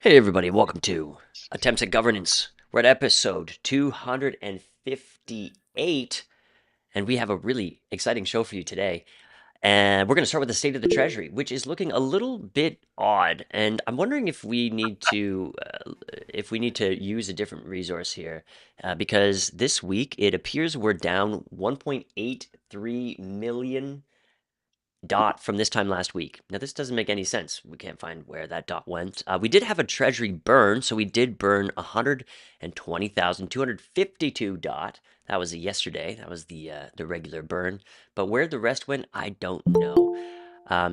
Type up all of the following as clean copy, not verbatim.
Hey everybody, welcome to Attempts at Governance. We're at episode 258, and we have a really exciting show for you today. And we're going to start with the state of the Treasury, which is looking a little bit odd. And I'm wondering if we need to use a different resource here, because this week it appears we're down 1.83 million dot from this time last week. Now, this doesn't make any sense. We can't find where that dot went. We did have a treasury burn, so we did burn 120,252 dot. That was yesterday. That was the regular burn. But where the rest went, I don't know.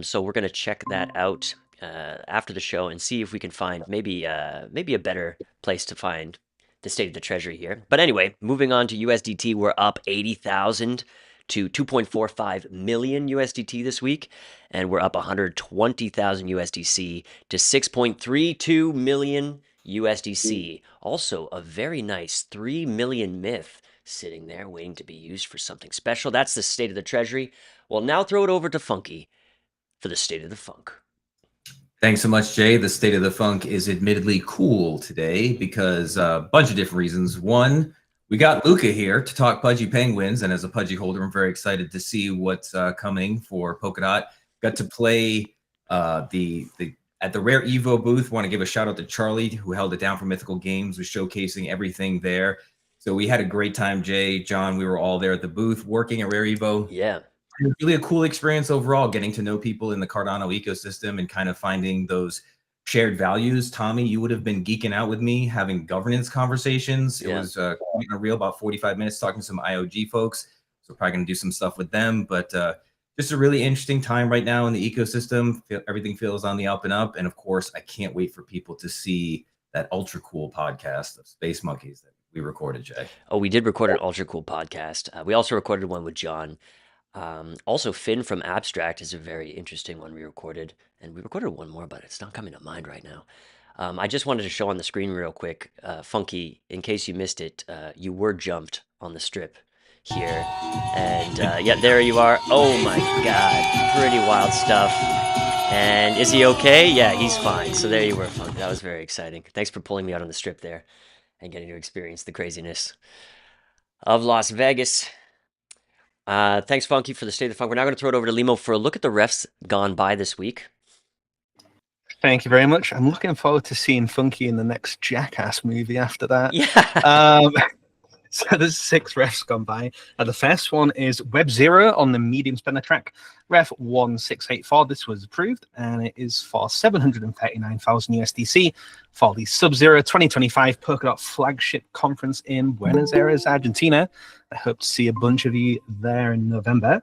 So we're gonna check that out after the show and see if we can find maybe a better place to find the state of the treasury here. But anyway, moving on to USDT, we're up 80,000 to 2.45 million USDT this week, and we're up 120,000 USDC to 6.32 million USDC. Also, a very nice 3 million myth sitting there waiting to be used for something special. That's the state of the treasury. Well, now throw it over to Funky for the state of the funk. Thanks so much, Jay. The state of the funk is admittedly cool today because a bunch of different reasons. One, we got Luca here to talk Pudgy Penguins, and as a Pudgy holder, I'm very excited to see what's coming for Polkadot. Got to play at the Rare Evo booth. Want to give a shout out to Charlie, who held it down for Mythical Games, was showcasing everything there. So we had a great time, Jay, John. We were all there at the booth working at Rare Evo. Yeah. It was really a cool experience overall, getting to know people in the Cardano ecosystem and kind of finding those shared values. Tommy, you would have been geeking out with me having governance conversations. It was quite a real about 45 minutes talking to some IOG folks. So we're probably going to do some stuff with them, but just a really interesting time right now in the ecosystem. Everything feels on the up and up. And of course, I can't wait for people to see that ultra cool podcast of Space Monkeys that we recorded, Jay. Oh, we did record an ultra cool podcast. We also recorded one with John. Also, Finn from Abstract is a very interesting one we recorded, and we recorded one more, but it's not coming to mind right now. I just wanted to show on the screen real quick, Funky, in case you missed it, you were jumped on the strip here, and yeah, there you are. Oh my God, pretty wild stuff. And is he okay? Yeah, he's fine. So there you were, Funky. That was very exciting. Thanks for pulling me out on the strip there and getting to experience the craziness of Las Vegas. Thanks, Funky, for the state of the funk. We're now going to throw it over to Limo for a look at the refs gone by this week. Thank you very much. I'm looking forward to seeing Funky in the next Jackass movie after that. Yeah. So there's 6 refs gone by. The first one is Web Zero on the medium spinner track. Ref 1684. This was approved, and it is for 739,000 USDC for the Sub-Zero 2025 Polkadot flagship conference in Buenos Aires, Argentina. I hope to see a bunch of you there in November.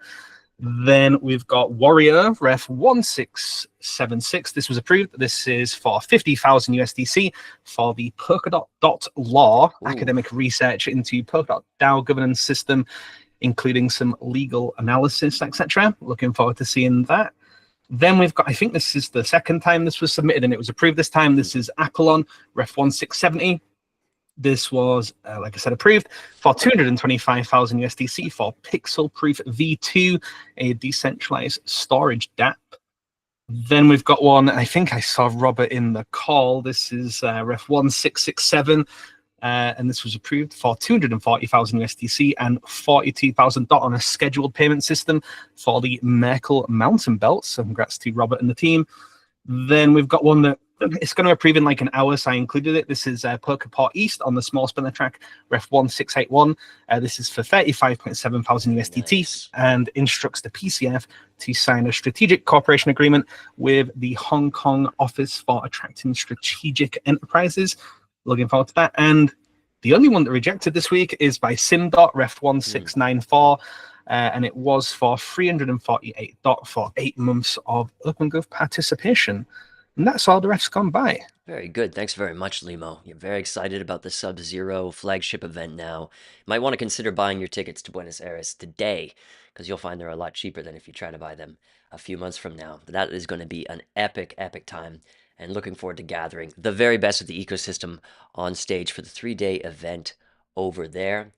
Then we've got Warrior, Ref 1676. This was approved. This is for 50,000 USDC for the Polkadot.law academic research into Polkadot DAO governance system, including some legal analysis, etc. Looking forward to seeing that. Then we've got, I think this is the second time this was submitted and it was approved this time. This is Apollon, Ref 1670. This was, like I said, approved for 225,000 USDC for Pixel Proof V2, a decentralized storage DApp. Then we've got one, I think I saw Robert in the call. This is Ref 1667, and this was approved for 240,000 USDC and 42,000 DOT on a scheduled payment system for the Merkel Mountain Belt. So congrats to Robert and the team. Then we've got one that it's going to approve in like an hour, so I included it. This is Polkadot East on the small spinner track, Ref 1681. This is for 35.7 thousand USDT Nice. and instructs the PCF to sign a strategic cooperation agreement with the Hong Kong Office for Attracting Strategic Enterprises. Looking forward to that. And the only one that rejected this week is by SimDot, Ref 1694. And it was for 348 DOT for 8 months of OpenGov participation. And that's all the refs gone by. Very good. Thanks very much, Limo. You're very excited about the Sub-Zero flagship event now. You might want to consider buying your tickets to Buenos Aires today, because you'll find they're a lot cheaper than if you try to buy them a few months from now. But that is going to be an epic, epic time, and looking forward to gathering the very best of the ecosystem on stage for the 3-day event over there.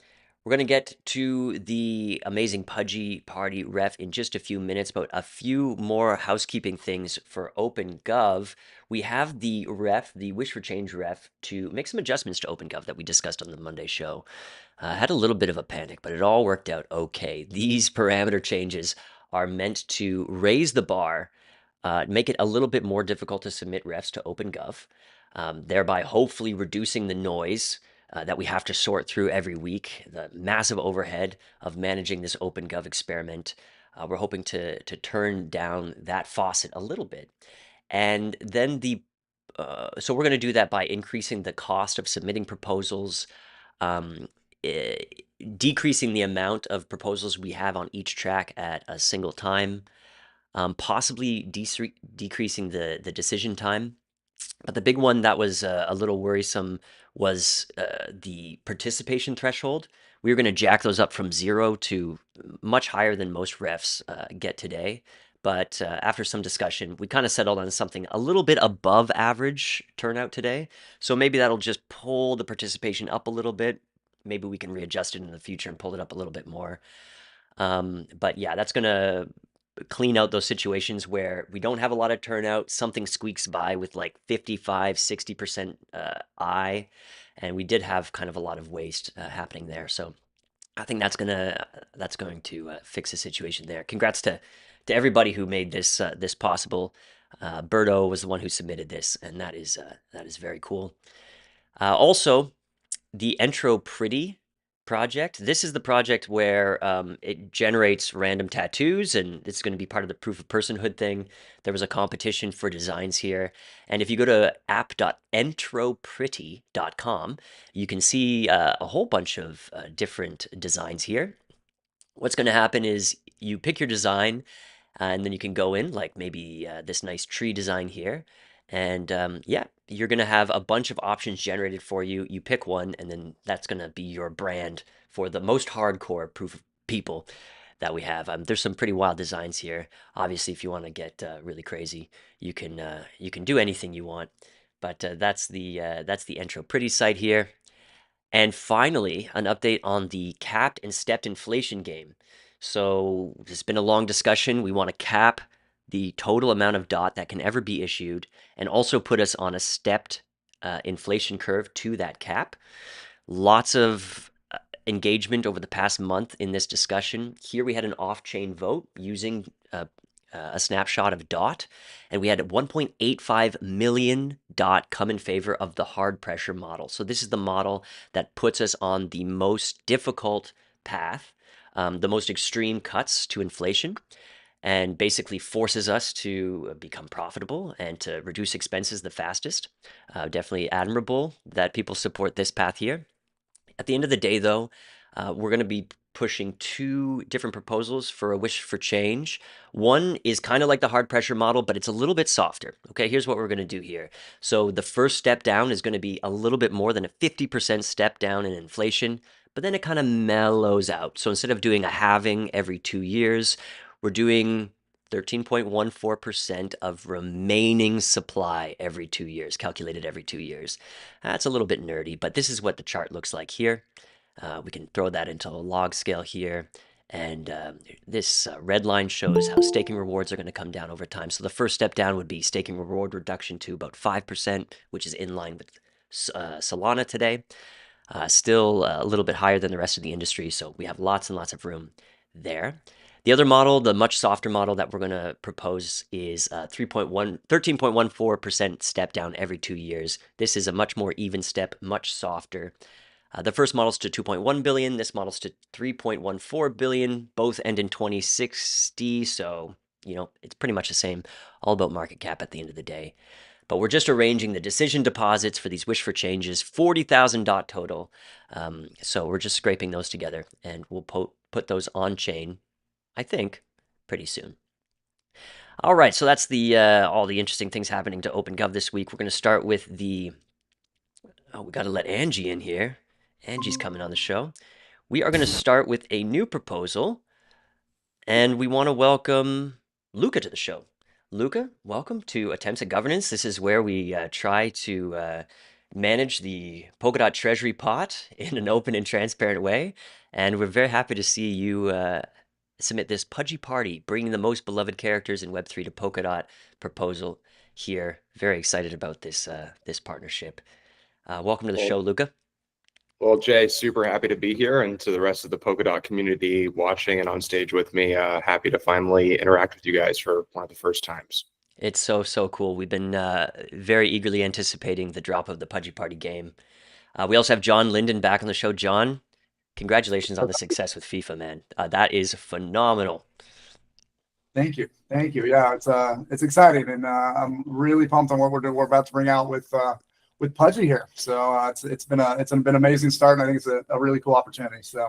We're going to get to the amazing Pudgy Party ref in just a few minutes, but a few more housekeeping things for OpenGov. We have the ref, the Wish for Change ref, to make some adjustments to OpenGov that we discussed on the Monday show. Had a little bit of a panic, but it all worked out okay. These parameter changes are meant to raise the bar, make it a little bit more difficult to submit refs to OpenGov, thereby hopefully reducing the noise that we have to sort through every week, the massive overhead of managing this OpenGov experiment. We're hoping to turn down that faucet a little bit. And then so we're going to do that by increasing the cost of submitting proposals, um, eh, decreasing the amount of proposals we have on each track at a single time, possibly decreasing the decision time. But the big one that was a little worrisome was the participation threshold. We were going to jack those up from 0 to much higher than most refs get today. But after some discussion, we kind of settled on something a little bit above average turnout today. So maybe that'll just pull the participation up a little bit. Maybe we can readjust it in the future and pull it up a little bit more. But yeah, that's going to clean out those situations where we don't have a lot of turnout, something squeaks by with like 55, 60% and we did have kind of a lot of waste happening there. So I think that's going to fix the situation there. Congrats to everybody who made this this possible. Berto was the one who submitted this, and that is very cool. Also, the Intro Pretty project. This is the project where it generates random tattoos, and it's going to be part of the proof of personhood thing. There was a competition for designs here, and if you go to app.entropretty.com, you can see a whole bunch of different designs here. What's going to happen is you pick your design, and then you can go in, like maybe this nice tree design here. And yeah, you're going to have a bunch of options generated for you. You pick one, and then that's going to be your brand for the most hardcore proof of people that we have. There's some pretty wild designs here. Obviously, if you want to get really crazy, you can do anything you want. But that's the Intro Pretty site here. And finally, an update on the capped and stepped inflation game. So it's been a long discussion. We want to cap the total amount of DOT that can ever be issued and also put us on a stepped inflation curve to that cap. Lots of engagement over the past month in this discussion. Here we had an off-chain vote using a snapshot of DOT, and we had 1.85 million DOT come in favor of the hard pressure model. So this is the model that puts us on the most difficult path, the most extreme cuts to inflation, and basically forces us to become profitable and to reduce expenses the fastest. Definitely admirable that people support this path here. At the end of the day, though, we're going to be pushing 2 different proposals for a wish for change. One is kind of like the hard pressure model, but it's a little bit softer. Okay, here's what we're going to do here. So the first step down is going to be a little bit more than a 50% step down in inflation, but then it kind of mellows out. So instead of doing a halving every 2 years, we're doing 13.14% of remaining supply every 2 years, calculated every 2 years. That's a little bit nerdy, but this is what the chart looks like here. We can throw that into a log scale here. And this red line shows how staking rewards are going to come down over time. So the first step down would be staking reward reduction to about 5%, which is in line with Solana today. Still a little bit higher than the rest of the industry, so we have lots and lots of room there. The other model, the much softer model that we're going to propose is 13.14% step down every 2 years. This is a much more even step, much softer. The first model's to 2.1 billion. This model's to 3.14 billion. Both end in 2060, so you know it's pretty much the same. All about market cap at the end of the day. But we're just arranging the decision deposits for these wish for changes, 40,000 DOT total. So we're just scraping those together, and we'll put those on chain, I think, pretty soon. All right, so that's the all the interesting things happening to OpenGov this week. We're going to start with the. Oh, we got to let Angie in here. Angie's coming on the show. We are going to start with a new proposal, and we want to welcome Luca to the show. Luca, welcome to Attempts at Governance. This is where we try to manage the Polkadot Treasury pot in an open and transparent way. And we're very happy to see you submit this Pudgy Party, bringing the most beloved characters in Web3 to Polkadot proposal here. Very excited about this this partnership. Welcome to the show, Luca. Well, Jay, super happy to be here, and to the rest of the Polkadot community watching and on stage with me, happy to finally interact with you guys for one of the first times. It's so cool. We've been very eagerly anticipating the drop of the Pudgy Party game. We also have John Linden back on the show. John, congratulations on the success with FIFA, man. That is phenomenal. Thank you. Yeah, it's exciting, and I'm really pumped on what we're about to bring out with Pudgy here. So it's been an amazing start, and I think it's a really cool opportunity. So.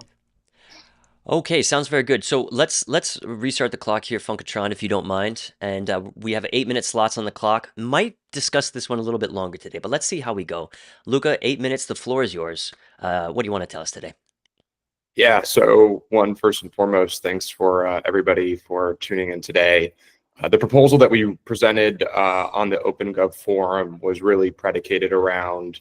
Okay, sounds very good. So let's restart the clock here, Funkatron, if you don't mind. And we have 8-minute slots on the clock. Might discuss this one a little bit longer today, but let's see how we go. Luca, 8 minutes. The floor is yours. What do you want to tell us today? Yeah, so first and foremost, thanks for everybody for tuning in today. The proposal that we presented on the OpenGov forum was really predicated around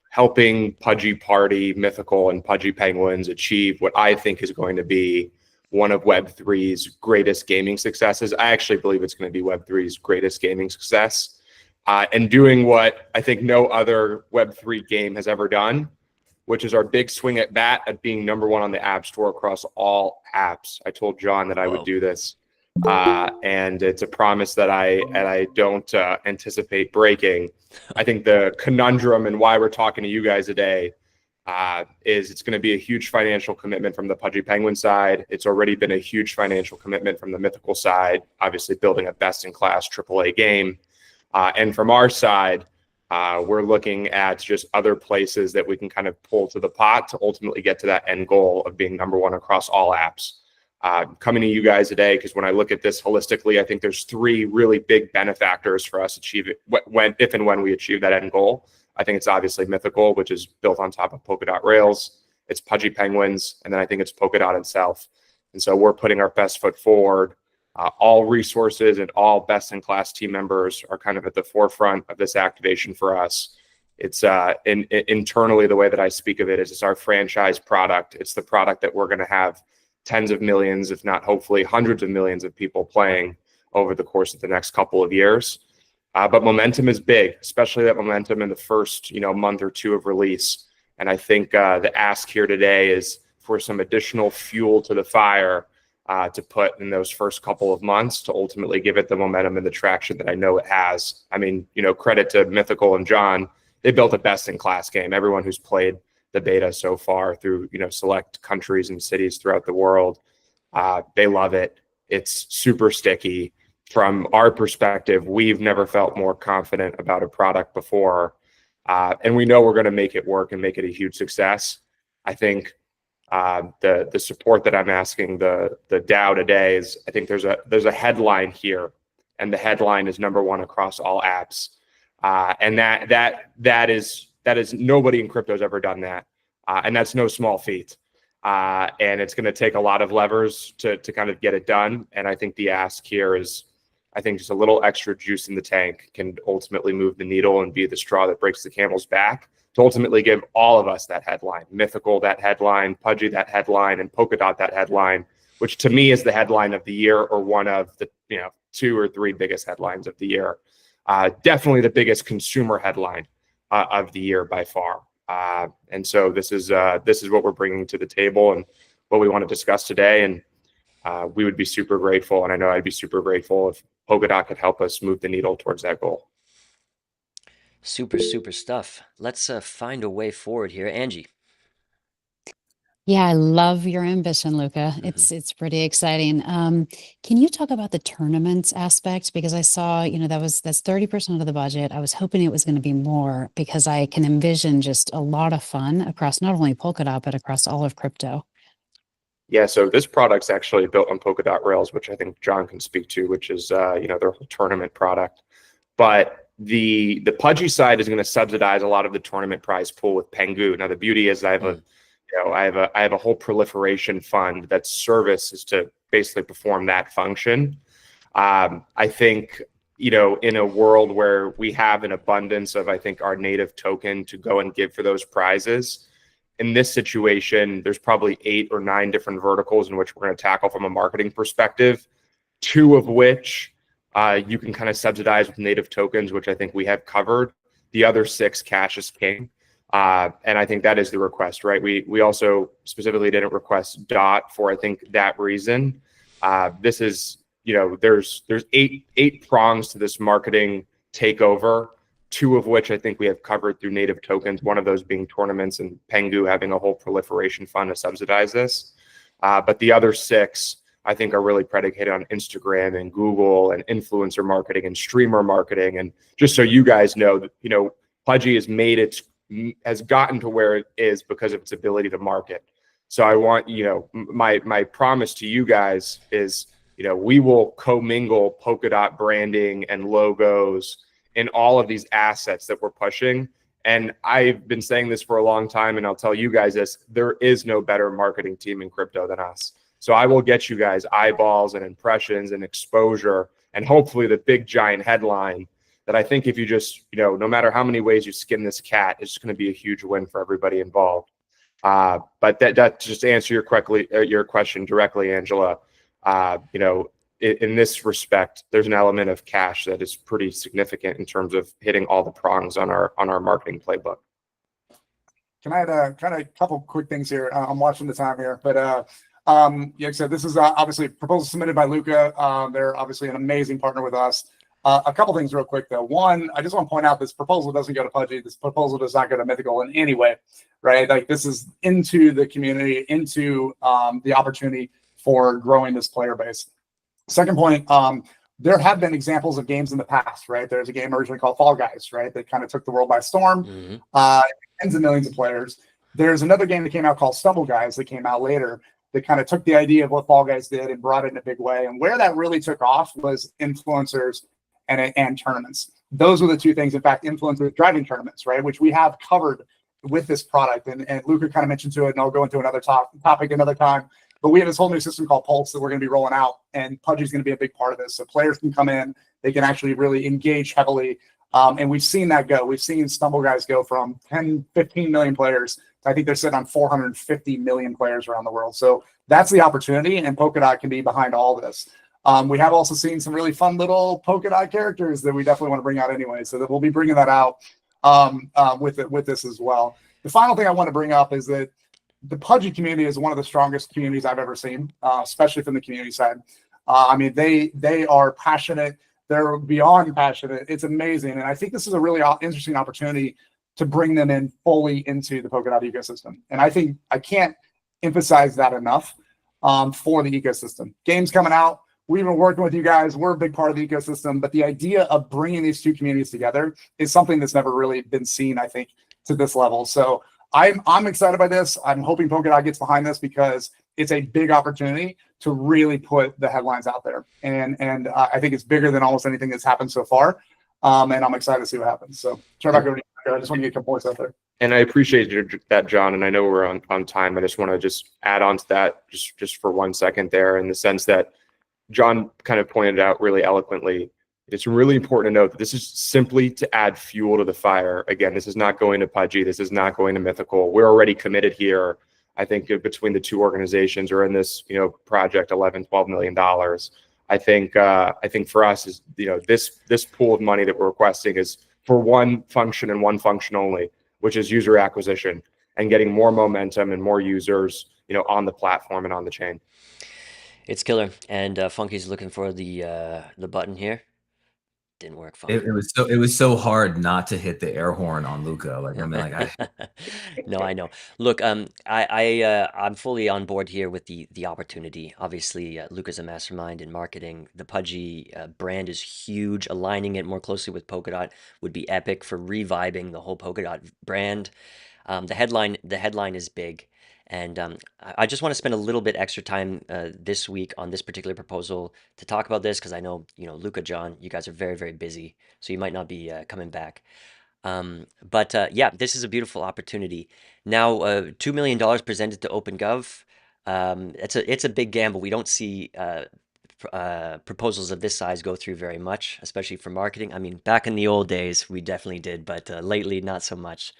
helping Pudgy Party, Mythical, and Pudgy Penguins achieve what I think is going to be one of Web3's greatest gaming successes. I actually believe it's going to be Web3's greatest gaming success, and doing what I think no other Web3 game has ever done, which is our big swing at bat at being #1 on the App Store across all apps. I told John that I would do this, and it's a promise that I don't anticipate breaking. I think the conundrum and why we're talking to you guys today is it's going to be a huge financial commitment from the Pudgy Penguin side. It's already been a huge financial commitment from the Mythical side, obviously building a best-in-class AAA game. And from our side, we're looking at just other places that we can kind of pull to the pot to ultimately get to that end goal of being #1 across all apps. Coming to you guys today, because when I look at this holistically, I think there's 3 really big benefactors for us achieve it if and when we achieve that end goal. I think it's obviously Mythical, which is built on top of Polkadot Rails. It's Pudgy Penguins, and then I think it's Polkadot itself. And so we're putting our best foot forward. All resources and all best-in-class team members are kind of at the forefront of this activation for us. It's internally, the way that I speak of it is it's our franchise product. It's the product that we're going to have tens of millions, if not hopefully hundreds of millions of people playing over the course of the next couple of years. But momentum is big, especially that momentum in the first month or 2 of release. And I think the ask here today is for some additional fuel to the fire to put in those first couple of months to ultimately give it the momentum and the traction that I know it has. I mean, credit to Mythical and John. They built a best-in-class game. Everyone who's played the beta so far through select countries and cities throughout the world, they love it. It's super sticky. From our perspective, we've never felt more confident about a product before, and we know we're going to make it work and make it a huge success. I think the support that I'm asking the DAO today is, I think there's a headline here, and the headline is #1 across all apps, and that is nobody in crypto has ever done that, and that's no small feat. And it's going to take a lot of levers to kind of get it done. And I think the ask here is, I think just a little extra juice in the tank can ultimately move the needle and be the straw that breaks the camel's back to ultimately give all of us that headline, Mythical that headline, Pudgy that headline, and Polkadot that headline, which to me is the headline of the year, or one of the 2 or 3 biggest headlines of the year. Definitely the biggest consumer headline of the year by far. And so this is what we're bringing to the table and what we want to discuss today. And we would be super grateful, and I know I'd be super grateful if Polkadot could help us move the needle towards that goal. Super stuff. Let's find a way forward here. Angie. Yeah, I love your ambition, Luca. It's pretty exciting. Can you talk about the tournaments aspect? Because I saw, that's 30% of the budget. I was hoping it was going to be more, because I can envision just a lot of fun across not only Polkadot, but across all of crypto. Yeah, so this product's actually built on Polkadot Rails, which I think John can speak to, which is their whole tournament product. But the Pudgy side is going to subsidize a lot of the tournament prize pool with Pengu. Now the beauty is I have a whole proliferation fund that's service is to basically perform that function. I think in a world where we have an abundance of, I think, our native token to go and give for those prizes. In this situation, there's probably 8 or 9 different verticals in which we're going to tackle from a marketing perspective, 2 of which you can kind of subsidize with native tokens, which I think we have covered. The other 6, cash is king. And I think that is the request, right? We also specifically didn't request DOT for, I think, that reason. This is, there's 8 prongs to this marketing takeover, 2 of which I think we have covered through native tokens, one of those being tournaments and Pengu having a whole proliferation fund to subsidize this. But the other 6, I think, are really predicated on Instagram and Google and influencer marketing and streamer marketing. And just so you guys know, that, Pudgy has gotten to where it is because of its ability to market. So I want, my promise to you guys is, we will commingle Polkadot branding and logos in all of these assets that we're pushing. And I've been saying this for a long time, and I'll tell you guys this: there is no better marketing team in crypto than us. So I will get you guys eyeballs and impressions and exposure, and hopefully the big giant headline that I think if you just, no matter how many ways you skin this cat, it's going to be a huge win for everybody involved. But that just to answer your question directly, Angela, in this respect, there's an element of cash that is pretty significant in terms of hitting all the prongs on our marketing playbook. Can I add a kind of couple quick things here? I'm watching the time here, but like I said, this is obviously a proposal submitted by Luca. They're obviously an amazing partner with us. A couple things real quick though. One, I just want to point out this proposal doesn't go to Pudgy. This proposal does not go to Mythical in any way, right? Like, this is into the community, into the opportunity for growing this player base. Second point, there have been examples of games in the past, right? There's a game originally called Fall Guys, right? That kind of took the world by storm. Tens of millions of players. There's another game that came out called Stumble Guys that came out later that kind of took the idea of what Fall Guys did and brought it in a big way. And where that really took off was influencers and tournaments. Those were the 2 things. In fact, influencers driving tournaments, right? Which we have covered with this product. And Luca kind of mentioned to it, and I'll go into another topic another time. But we have this whole new system called Pulse that we're going to be rolling out, and Pudgy is going to be a big part of this. So players can come in, they can actually really engage heavily. And we've seen that go. We've seen Stumble Guys go from 10, 15 million players. I think they're sitting on 450 million players around the world. So that's the opportunity, and Polkadot can be behind all this. We have also seen some really fun little Polkadot characters that we definitely want to bring out anyway. So that we'll be bringing that out with this as well. The final thing I want to bring up is that the Pudgy community is one of the strongest communities I've ever seen, especially from the community side. I mean, they are passionate. They're beyond passionate. It's amazing. And I think this is a really interesting opportunity to bring them in fully into the Polkadot ecosystem. And I think I can't emphasize that enough for the ecosystem. Games coming out. We've been working with you guys. We're a big part of the ecosystem. But the idea of bringing these 2 communities together is something that's never really been seen, I think, to this level. So I'm excited by this. I'm hoping Polkadot gets behind this because it's a big opportunity to really put the headlines out there. And I think it's bigger than almost anything that's happened so far. And I'm excited to see what happens. So turn back over to you. I just want to get a couple points out there. And I appreciate that, John. And I know we're on time. I just want to just add on to that just for 1 second there, in the sense that John kind of pointed out really eloquently. It's really important to note that this is simply to add fuel to the fire. Again, this is not going to Pudgy. This is not going to Mythical. We're already committed here. I think between the 2 organizations are in this, project, $11-12 million. I think for us is, this pool of money that we're requesting is for one function and one function only, which is user acquisition and getting more momentum and more users, on the platform and on the chain. It's killer. And Funky's looking for the button here. Didn't work. Funky. It was so hard not to hit the air horn on Luca. Like, I mean, No, I know. Look, I'm fully on board here with the opportunity. Obviously, Luca's a mastermind in marketing. The Pudgy brand is huge. Aligning it more closely with Polkadot would be epic for reviving the whole Polkadot brand. The headline is big. And I just want to spend a little bit extra time this week on this particular proposal to talk about this, because I know, Luca, John, you guys are very, very busy, so you might not be coming back. But yeah, this is a beautiful opportunity. Now, $2 million presented to OpenGov. It's a big gamble. We don't see proposals of this size go through very much, especially for marketing. I mean, back in the old days, we definitely did, but lately, not so much.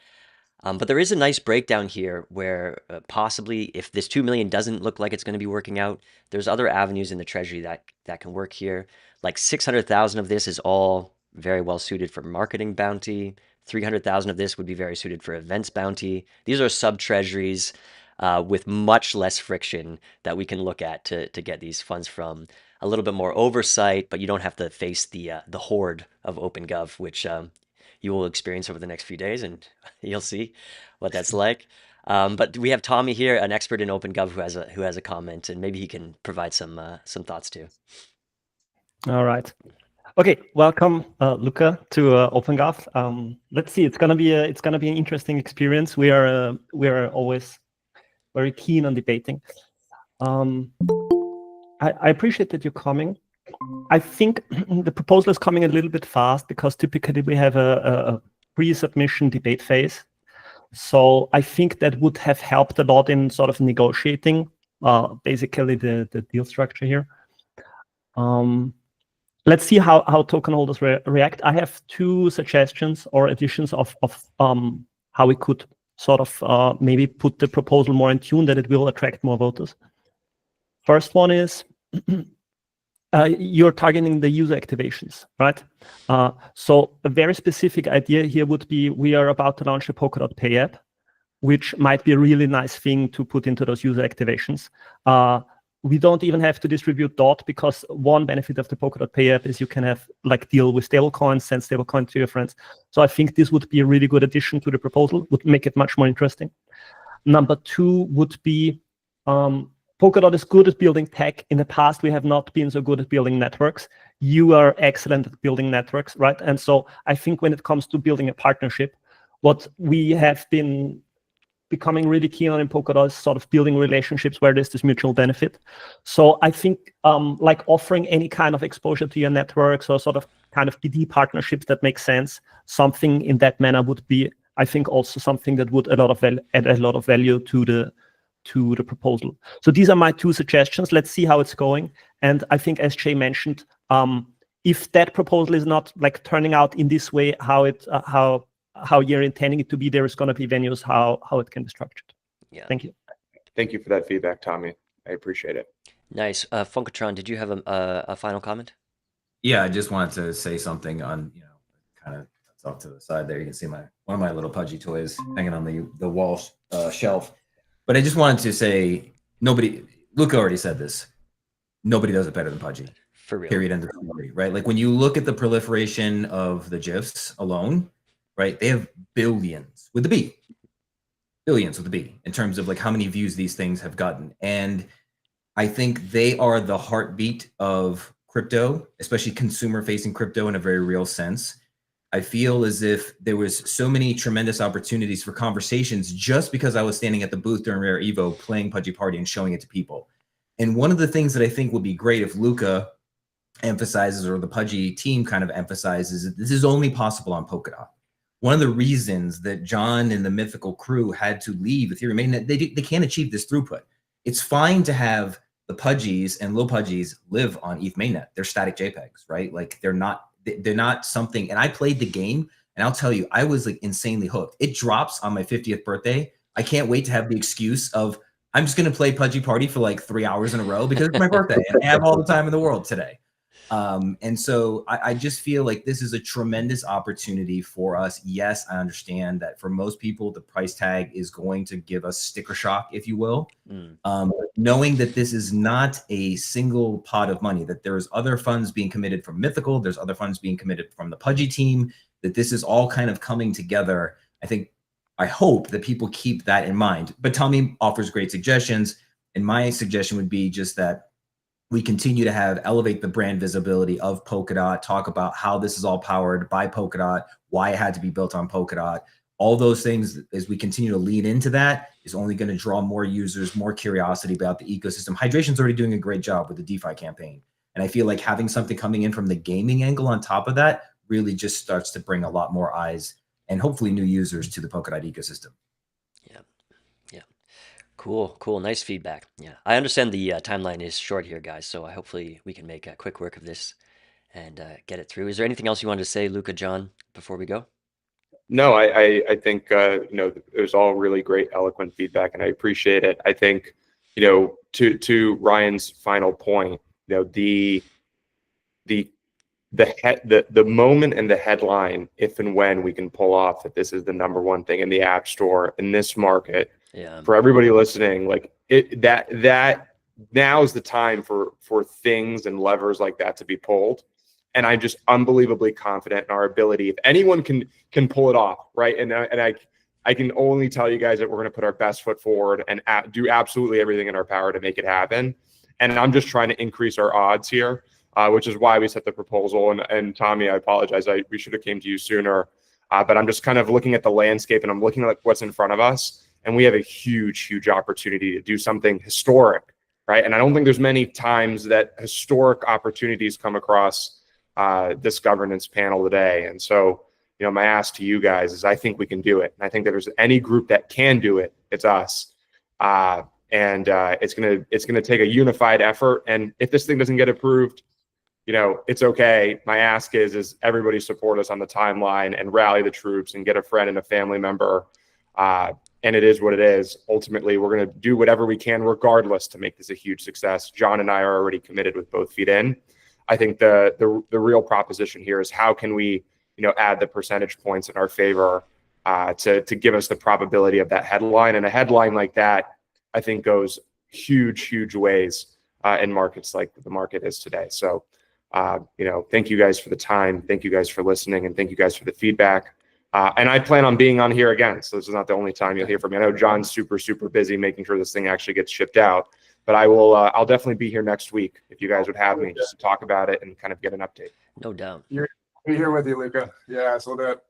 But there is a nice breakdown here where possibly if this 2 million doesn't look like it's going to be working out, there's other avenues in the treasury that can work here. Like 600,000 of this is all very well suited for marketing bounty. 300,000 of this would be very suited for events bounty. These are sub treasuries with much less friction that we can look at to get these funds from. A little bit more oversight, but you don't have to face the horde of OpenGov, which you will experience over the next few days, and you'll see what that's like. But we have Tommy here, an expert in OpenGov, who has a comment, and maybe he can provide some thoughts too. All right. Okay, welcome, Luca, to OpenGov. Let's see. It's gonna be an interesting experience. We are always very keen on debating. I appreciate that you're coming. I think the proposal is coming a little bit fast because typically we have a pre-submission debate phase. So I think that would have helped a lot in sort of negotiating basically the deal structure here. Let's see how token holders react. I have two suggestions or additions of how we could sort of maybe put the proposal more in tune that it will attract more voters. First one is you're targeting the user activations, right? So a very specific idea here would be we are about to launch a Polkadot Pay app, which might be a really nice thing to put into those user activations. We don't even have to distribute DOT because one benefit of the Polkadot Pay app is you can have like deal with stablecoins, send stablecoin to your friends. So I think this would be a really good addition to the proposal, would make it much more interesting. Number two would be Polkadot is good at building tech. In the past, we have not been so good at building networks. You are excellent at building networks, right? And so I think when it comes to building a partnership, what we have been becoming really keen on in Polkadot is sort of building relationships where there's this mutual benefit. So I think like offering any kind of exposure to your networks or sort of kind of BD partnerships that make sense, something in that manner would be, I think, also something that would add a lot of value to the proposal. So these are my two suggestions. Let's see how it's going. And I think, as Jay mentioned, if that proposal is not like turning out in this way, how you're intending it to be, there is going to be venues how it can be structured. Yeah. Thank you. Thank you for that feedback, Tommy. I appreciate it. Nice. Funkatron, did you have a final comment? Yeah, I just wanted to say something on, kind of that's off to the side there. You can see one of my little Pudgy toys hanging on the wall shelf. But I just wanted to say, Luca already said this. Nobody does it better than Pudgy. For real. Period. End of story. Right? Like when you look at the proliferation of the GIFs alone, right? They have billions with the B. Billions with the B in terms of like how many views these things have gotten. And I think they are the heartbeat of crypto, especially consumer-facing crypto in a very real sense. I feel as if there was so many tremendous opportunities for conversations just because I was standing at the booth during Rare Evo playing Pudgy Party and showing it to people. And one of the things that I think would be great if Luca emphasizes or the Pudgy team kind of emphasizes that this is only possible on Polkadot. One of the reasons that John and the Mythical crew had to leave Ethereum mainnet, they can't achieve this throughput. It's fine to have the Pudgies and low Pudgies live on ETH mainnet. They're static JPEGs, right? Like they're not something. And I played the game, and I'll tell you, I was like insanely hooked. It drops on my 50th birthday. I can't wait to have the excuse of I'm just going to play Pudgy Party for like 3 hours in a row because it's my birthday and I have all the time in the world today. And so I just feel like this is a tremendous opportunity for us. Yes, I understand that for most people, the price tag is going to give us sticker shock, if you will. Knowing that this is not a single pot of money, that there's other funds being committed from Mythical, there's other funds being committed from the Pudgy team, that this is all kind of coming together. I hope that people keep that in mind. But Tommy offers great suggestions. And my suggestion would be just that we continue to elevate the brand visibility of Polkadot, talk about how this is all powered by Polkadot, why it had to be built on Polkadot. All those things, as we continue to lean into that, is only going to draw more users, more curiosity about the ecosystem. Hydration's already doing a great job with the DeFi campaign. And I feel like having something coming in from the gaming angle on top of that really just starts to bring a lot more eyes and hopefully new users to the Polkadot ecosystem. Yeah. Cool, cool, nice feedback. Yeah, I understand the timeline is short here, guys. So hopefully we can make quick work of this and get it through. Is there anything else you wanted to say, Luca, John, before we go? No, I think it was all really great, eloquent feedback, and I appreciate it. I think, to Ryan's final point, the moment and the headline, if and when we can pull off that this is the #1 thing in the App Store in this market, Yeah. for everybody listening, like that now is the time for things and levers like that to be pulled. And I'm just unbelievably confident in our ability. If anyone can pull it off, right? And I can only tell you guys that we're going to put our best foot forward and do absolutely everything in our power to make it happen. And I'm just trying to increase our odds here, which is why we set the proposal. And Tommy, I apologize. We should have came to you sooner. But I'm just kind of looking at the landscape, and I'm looking at what's in front of us. And we have a huge, huge opportunity to do something historic, right? And I don't think there's many times that historic opportunities come across this governance panel today. And so, my ask to you guys is I think we can do it. And I think that there's any group that can do it, it's us. And it's gonna take a unified effort. And if this thing doesn't get approved, it's okay. My ask is everybody support us on the timeline and rally the troops and get a friend and a family member. And it is what it is. Ultimately, we're going to do whatever we can regardless to make this a huge success. John and I are already committed with both feet in. I think the real proposition here is how can we, add the percentage points in our favor to give us the probability of that headline. And a headline like that, I think, goes huge, huge ways in markets like the market is today. So, thank you guys for the time. Thank you guys for listening, and thank you guys for the feedback. And I plan on being on here again. So this is not the only time you'll hear from me. I know John's super, super busy making sure this thing actually gets shipped out. But I'll definitely be here next week if you guys would have me just to talk about it and kind of get an update. No doubt. Be here with you, Luca. Yeah, so that.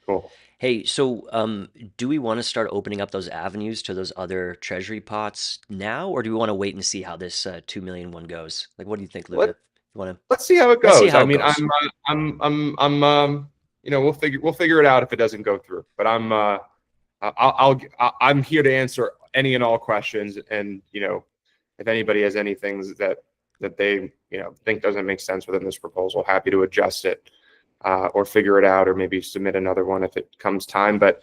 Cool. Hey, so do we want to start opening up those avenues to those other treasury pots now, or do we want to wait and see how this 2 million one goes? Like, what do you think, Luca? Let's see how it Let's see goes. how I it mean, goes. I'm we'll figure it out if it doesn't go through. But I'm here to answer any and all questions. And if anybody has any things that they think doesn't make sense within this proposal, happy to adjust it or figure it out, or maybe submit another one if it comes time. But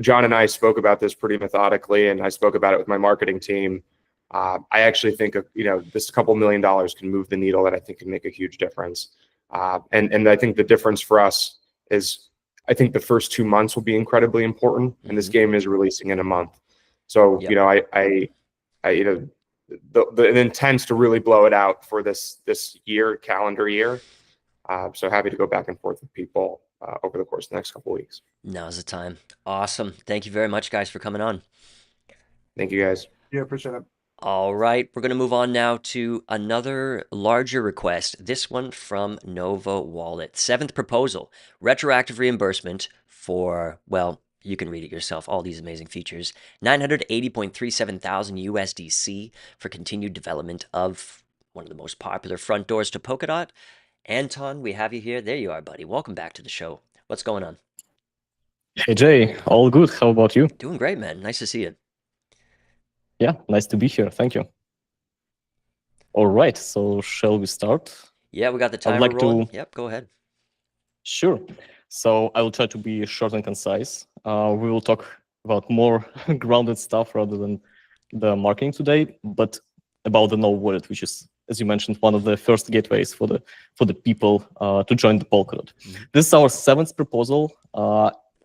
John and I spoke about this pretty methodically, and I spoke about it with my marketing team. I actually think this couple $1 million can move the needle that I think can make a huge difference. And I think the difference for us is I think the first 2 months will be incredibly important, and this game is releasing in a month. So the intent's to really blow it out for this calendar year. So happy to go back and forth with people over the course of the next couple of weeks. Now's the time. Awesome. Thank you very much, guys, for coming on. Thank you, guys. Yeah, appreciate it. All right, we're going to move on now to another larger request, this one from Nova Wallet. 7th proposal, retroactive reimbursement for, well, you can read it yourself, all these amazing features, 980.37 thousand USDC for continued development of one of the most popular front doors to Polkadot. Anton, we have you here. There you are, buddy. Welcome back to the show. What's going on? Hey Jay, all good. How about you? Doing great, man. Nice to see you. Yeah, nice to be here. Thank you. All right, so shall we start? Yeah, we got the timer like rolling. to- Yep, go ahead. Sure. So I will try to be short and concise. We will talk about more grounded stuff rather than the marketing today, but about the Node wallet, which is, as you mentioned, one of the first gateways for the people to join the Polkadot. This is our 7th proposal.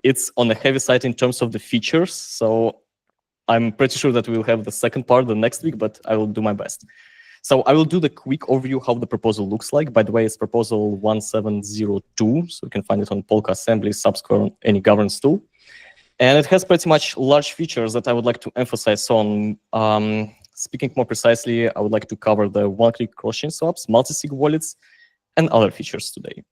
It's on the heavy side in terms of the features, so I'm pretty sure that we'll have the second part the next week, but I will do my best. So I will do the quick overview how the proposal looks like. By the way, it's proposal 1702, so you can find it on Polka Assembly, Subscore, any governance tool. And it has pretty much large features that I would like to emphasize on. Speaking more precisely, I would like to cover the one-click cross-chain swaps, multi-sig wallets, and other features today.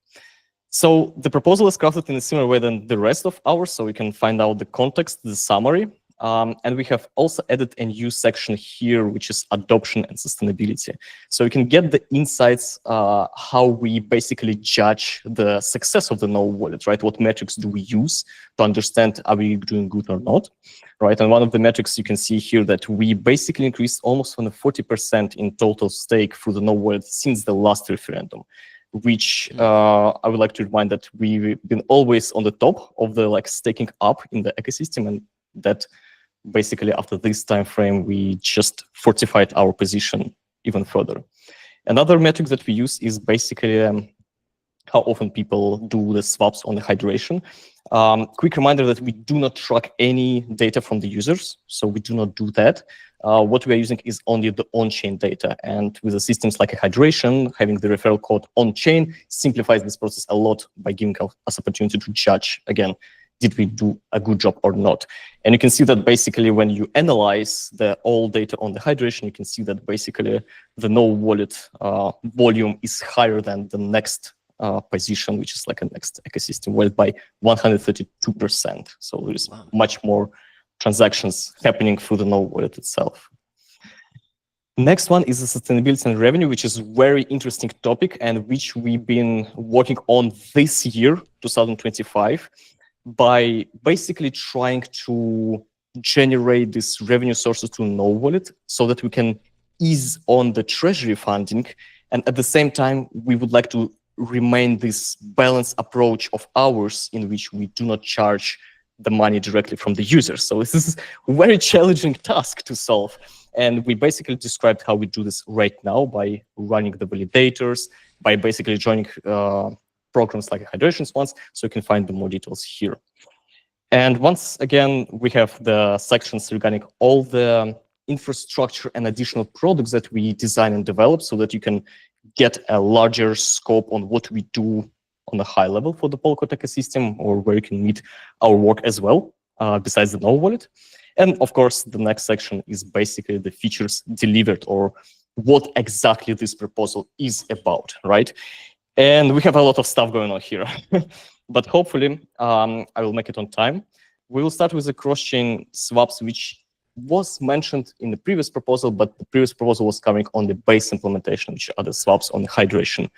So the proposal is crafted in a similar way than the rest of ours, so we can find out the context, the summary, And we have also added a new section here, which is adoption and sustainability. So you can get the insights how we basically judge the success of the Know wallet, right? What metrics do we use to understand are we doing good or not, right? And one of the metrics you can see here that we basically increased almost on 40% in total stake through the Know wallet since the last referendum, which I would like to remind that we've been always on the top of the staking up in the ecosystem, and that basically after this time frame we just fortified our position even further. Another metric that we use is basically how often people do the swaps on the hydration. Quick reminder that we do not track any data from the users, so we do not do that. What we are using is only the on-chain data, and with the systems like a hydration, having the referral code on-chain simplifies this process a lot by giving us opportunity to judge, again, did we do a good job or not? And you can see that basically when you analyze the all data on the hydration, you can see that basically the Know wallet volume is higher than the next position, which is like a next ecosystem wallet by 132%. So there's much more transactions happening through the Know wallet itself. Next one is the sustainability and revenue, which is a very interesting topic and which we've been working on this year, 2025, by basically trying to generate these revenue sources to Know wallet so that we can ease on the treasury funding. And at the same time, we would like to remain this balanced approach of ours in which we do not charge the money directly from the users. So this is a very challenging task to solve. And we basically described how we do this right now by running the validators, by basically joining programs like Hydrations ones, so you can find the more details here. And once again, we have the sections regarding all the infrastructure and additional products that we design and develop so that you can get a larger scope on what we do on a high level for the Polkadot ecosystem, or where you can meet our work as well, besides the Know wallet. And of course, the next section is basically the features delivered, or what exactly this proposal is about, right? And we have a lot of stuff going on here, but hopefully I will make it on time. We will start with the cross-chain swaps, which was mentioned in the previous proposal, but the previous proposal was coming on the base implementation, which are the swaps on the hydration.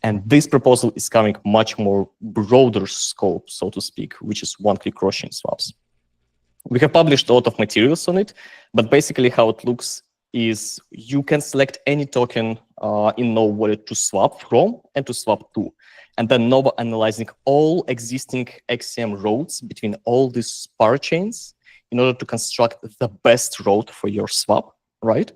And this proposal is coming much more broader scope, so to speak, which is one-click cross-chain swaps. We have published a lot of materials on it, but basically how it looks is you can select any token in Know wallet to swap from and to swap to. And then Nova analyzing all existing XCM roads between all these parachains in order to construct the best road for your swap, right?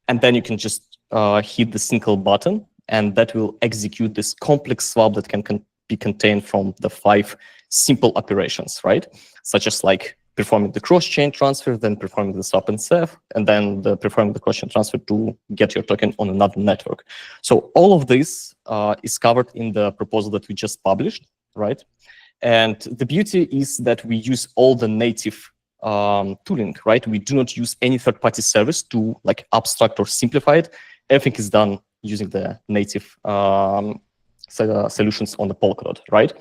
And then you can just hit the single button, and that will execute this complex swap that can be contained from the 5 simple operations, right? Such as like performing the cross-chain transfer, then performing the swap and save, and then performing the cross-chain transfer to get your token on another network. So all of this is covered in the proposal that we just published, right? And the beauty is that we use all the native tooling, right? We do not use any third-party service to like abstract or simplify it. Everything is done using the native solutions on the Polkadot, right?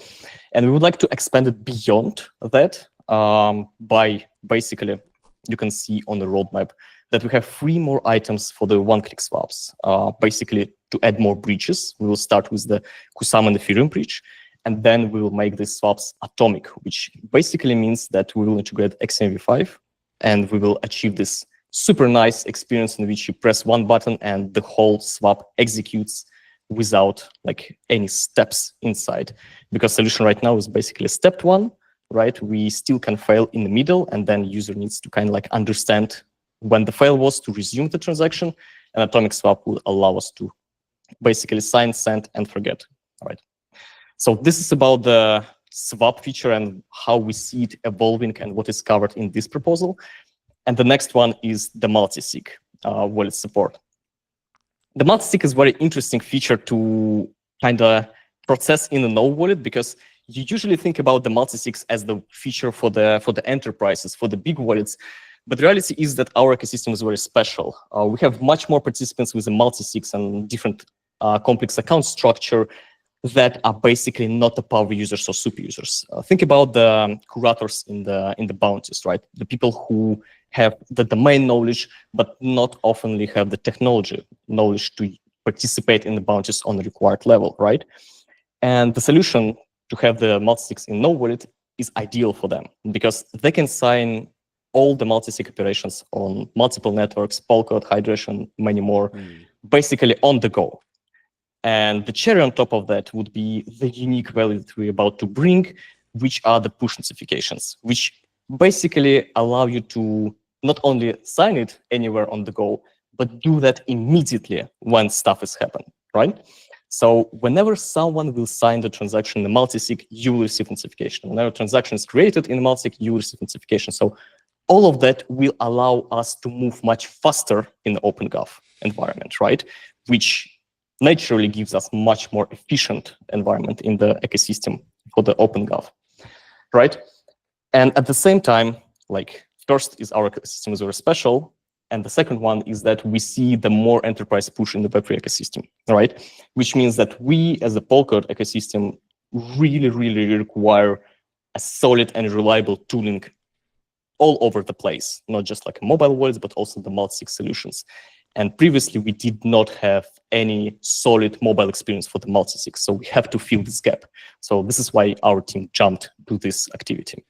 And we would like to expand it beyond that by basically, you can see on the roadmap that we have 3 more items for the one-click swaps. Basically, to add more breaches, we will start with the Kusama and Ethereum breach, and then we will make these swaps atomic, which basically means that we will integrate XMV5, and we will achieve this super nice experience in which you press one button and the whole swap executes without like any steps inside. Because solution right now is basically step 1, right? We still can fail in the middle, and then user needs to kind of like understand when the fail was to resume the transaction, and atomic swap will allow us to basically sign, send, and forget, right? So this is about the swap feature and how we see it evolving and what is covered in this proposal. And the next one is the multi-sig wallet support. The multi-sig is a very interesting feature to kind of process in the Know wallet, because you usually think about the multi-sigs as the feature for the enterprises, for the big wallets. But the reality is that our ecosystem is very special. We have much more participants with the multi-sigs and different complex account structure that are basically not the power users or super users. Think about the curators in the bounties, right? The people who have the domain knowledge, but not oftenly have the technology knowledge to participate in the bounties on the required level, right? And the solution to have the multi-sigs in no wallet is ideal for them because they can sign all the multi-sig operations on multiple networks, Polkadot, Hydration, many more, basically on the go. And the cherry on top of that would be the unique value that we're about to bring, which are the push notifications, which basically allow you to not only sign it anywhere on the go, but do that immediately when stuff is happening, right? So whenever someone will sign the transaction in the multi-sig, you will receive notification. Whenever a transaction is created in the multi-sig, you will receive notification. So all of that will allow us to move much faster in the OpenGov environment, right? Which naturally gives us much more efficient environment in the ecosystem for the OpenGov, right? And at the same time, like first is our ecosystem is very special. And the second one is that we see the more enterprise push in the Web3 ecosystem, right? Which means that we as a Polkadot ecosystem really require a solid and reliable tooling all over the place, not just like mobile wallets, but also the multi-sig solutions. And previously, we did not have any solid mobile experience for the multi-sig, so we have to fill this gap. So this is why our team jumped to this activity.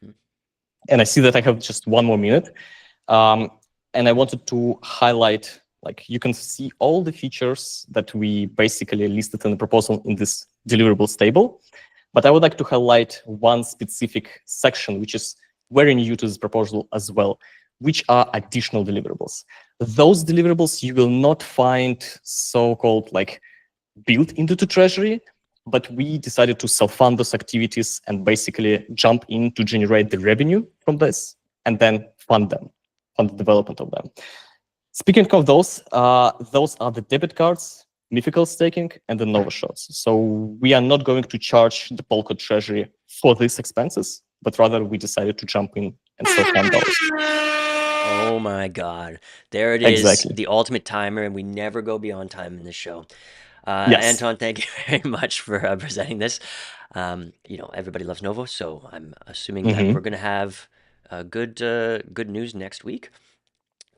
And I see that I have just one more minute. And I wanted to highlight, like you can see all the features that we basically listed in the proposal in this deliverables table. But I would like to highlight one specific section, which is very new to this proposal as well, which are additional deliverables. Those deliverables you will not find so-called like built into the Treasury, but we decided to self-fund those activities and basically jump in to generate the revenue from this and then fund them, fund the development of them. Speaking of those are the debit cards, Mythical staking, and the Nova shots. So we are not going to charge the Polkadot Treasury for these expenses, but rather we decided to jump in and self-fund those. Oh my God. There it is, Exactly. the ultimate timer, and we never go beyond time in this show. Yes. Anton, thank you very much for presenting this. You know, everybody loves Novo, so I'm assuming that we're going to have good news next week.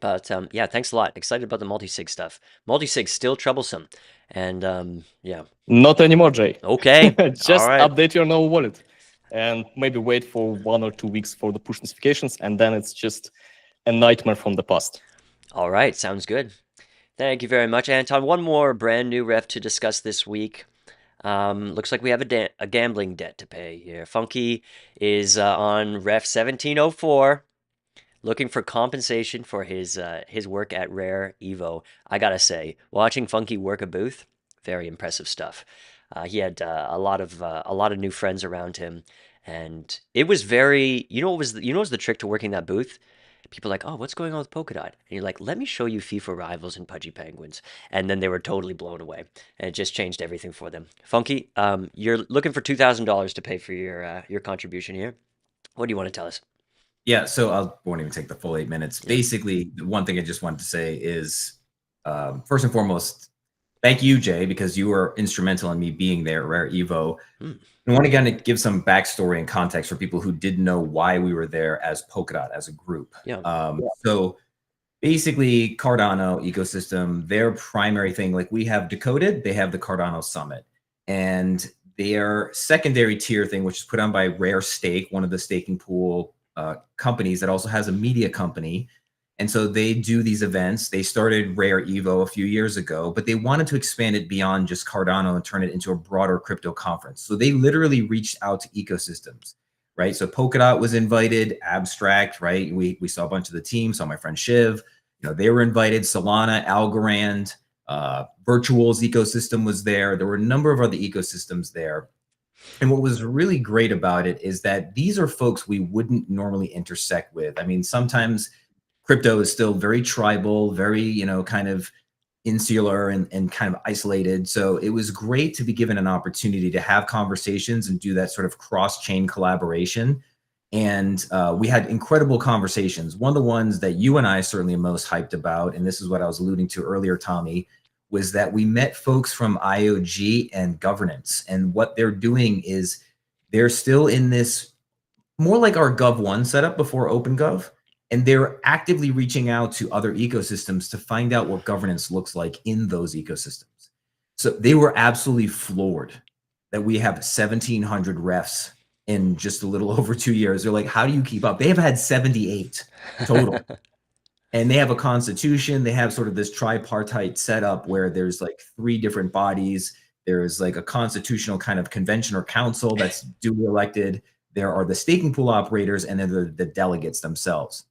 But yeah, thanks a lot. Excited about the multi-sig stuff. Multi-sig's still troublesome. And yeah. Not anymore, Jay. Okay. Just All right. update your Nova wallet and maybe wait for 1 or 2 weeks for the push notifications, and then it's just a nightmare from the past. All right, sounds good. Thank you very much, Anton. One more brand new ref to discuss this week. Looks like we have a gambling debt to pay here. Funky is on ref 1704, looking for compensation for his work at Rare Evo. I gotta say, watching Funky work a booth, very impressive stuff. He had a lot of new friends around him, and it was very. What was the trick to working that booth? People are like, oh, what's going on with Polkadot? And you're like, let me show you FIFA Rivals and Pudgy Penguins. And then they were totally blown away. And it just changed everything for them. Funky, you're looking for $2,000 to pay for your contribution here. What do you want to tell us? Yeah, so I won't even take the full 8 minutes. Yeah. Basically, the one thing I just wanted to say is, first and foremost, thank you, Jay, because you were instrumental in me being there at Rare Evo. I want to kind of give some backstory and context for people who didn't know why we were there as Polkadot, as a group. Yeah. So basically, Cardano ecosystem, their primary thing, like we have Decoded, they have the Cardano Summit. And their secondary tier thing, which is put on by Rare Stake, one of the staking pool companies that also has a media company. And so they do these events. They started Rare Evo a few years ago, but they wanted to expand it beyond just Cardano and turn it into a broader crypto conference. So they literally reached out to ecosystems, right? So Polkadot was invited, Abstract, right? We saw a bunch of the team, saw my friend Shiv, they were invited, Solana, Algorand, Virtual's ecosystem was there. There were a number of other ecosystems there. And what was really great about it is that these are folks we wouldn't normally intersect with. I mean, sometimes crypto is still very tribal, very, kind of insular and kind of isolated. So it was great to be given an opportunity to have conversations and do that sort of cross-chain collaboration. And we had incredible conversations. One of the ones that you and I certainly are most hyped about, and this is what I was alluding to earlier, Tommy, was that we met folks from IOG and governance. And what they're doing is they're still in this more like our Gov1 setup before OpenGov. And they're actively reaching out to other ecosystems to find out what governance looks like in those ecosystems. So they were absolutely floored that we have 1,700 refs in just a little over 2 years. They're like, how do you keep up? They have had 78 total. And they have a constitution. They have sort of this tripartite setup where there's like 3 different bodies. There's like a constitutional kind of convention or council that's duly elected. There are the staking pool operators, and then the delegates themselves.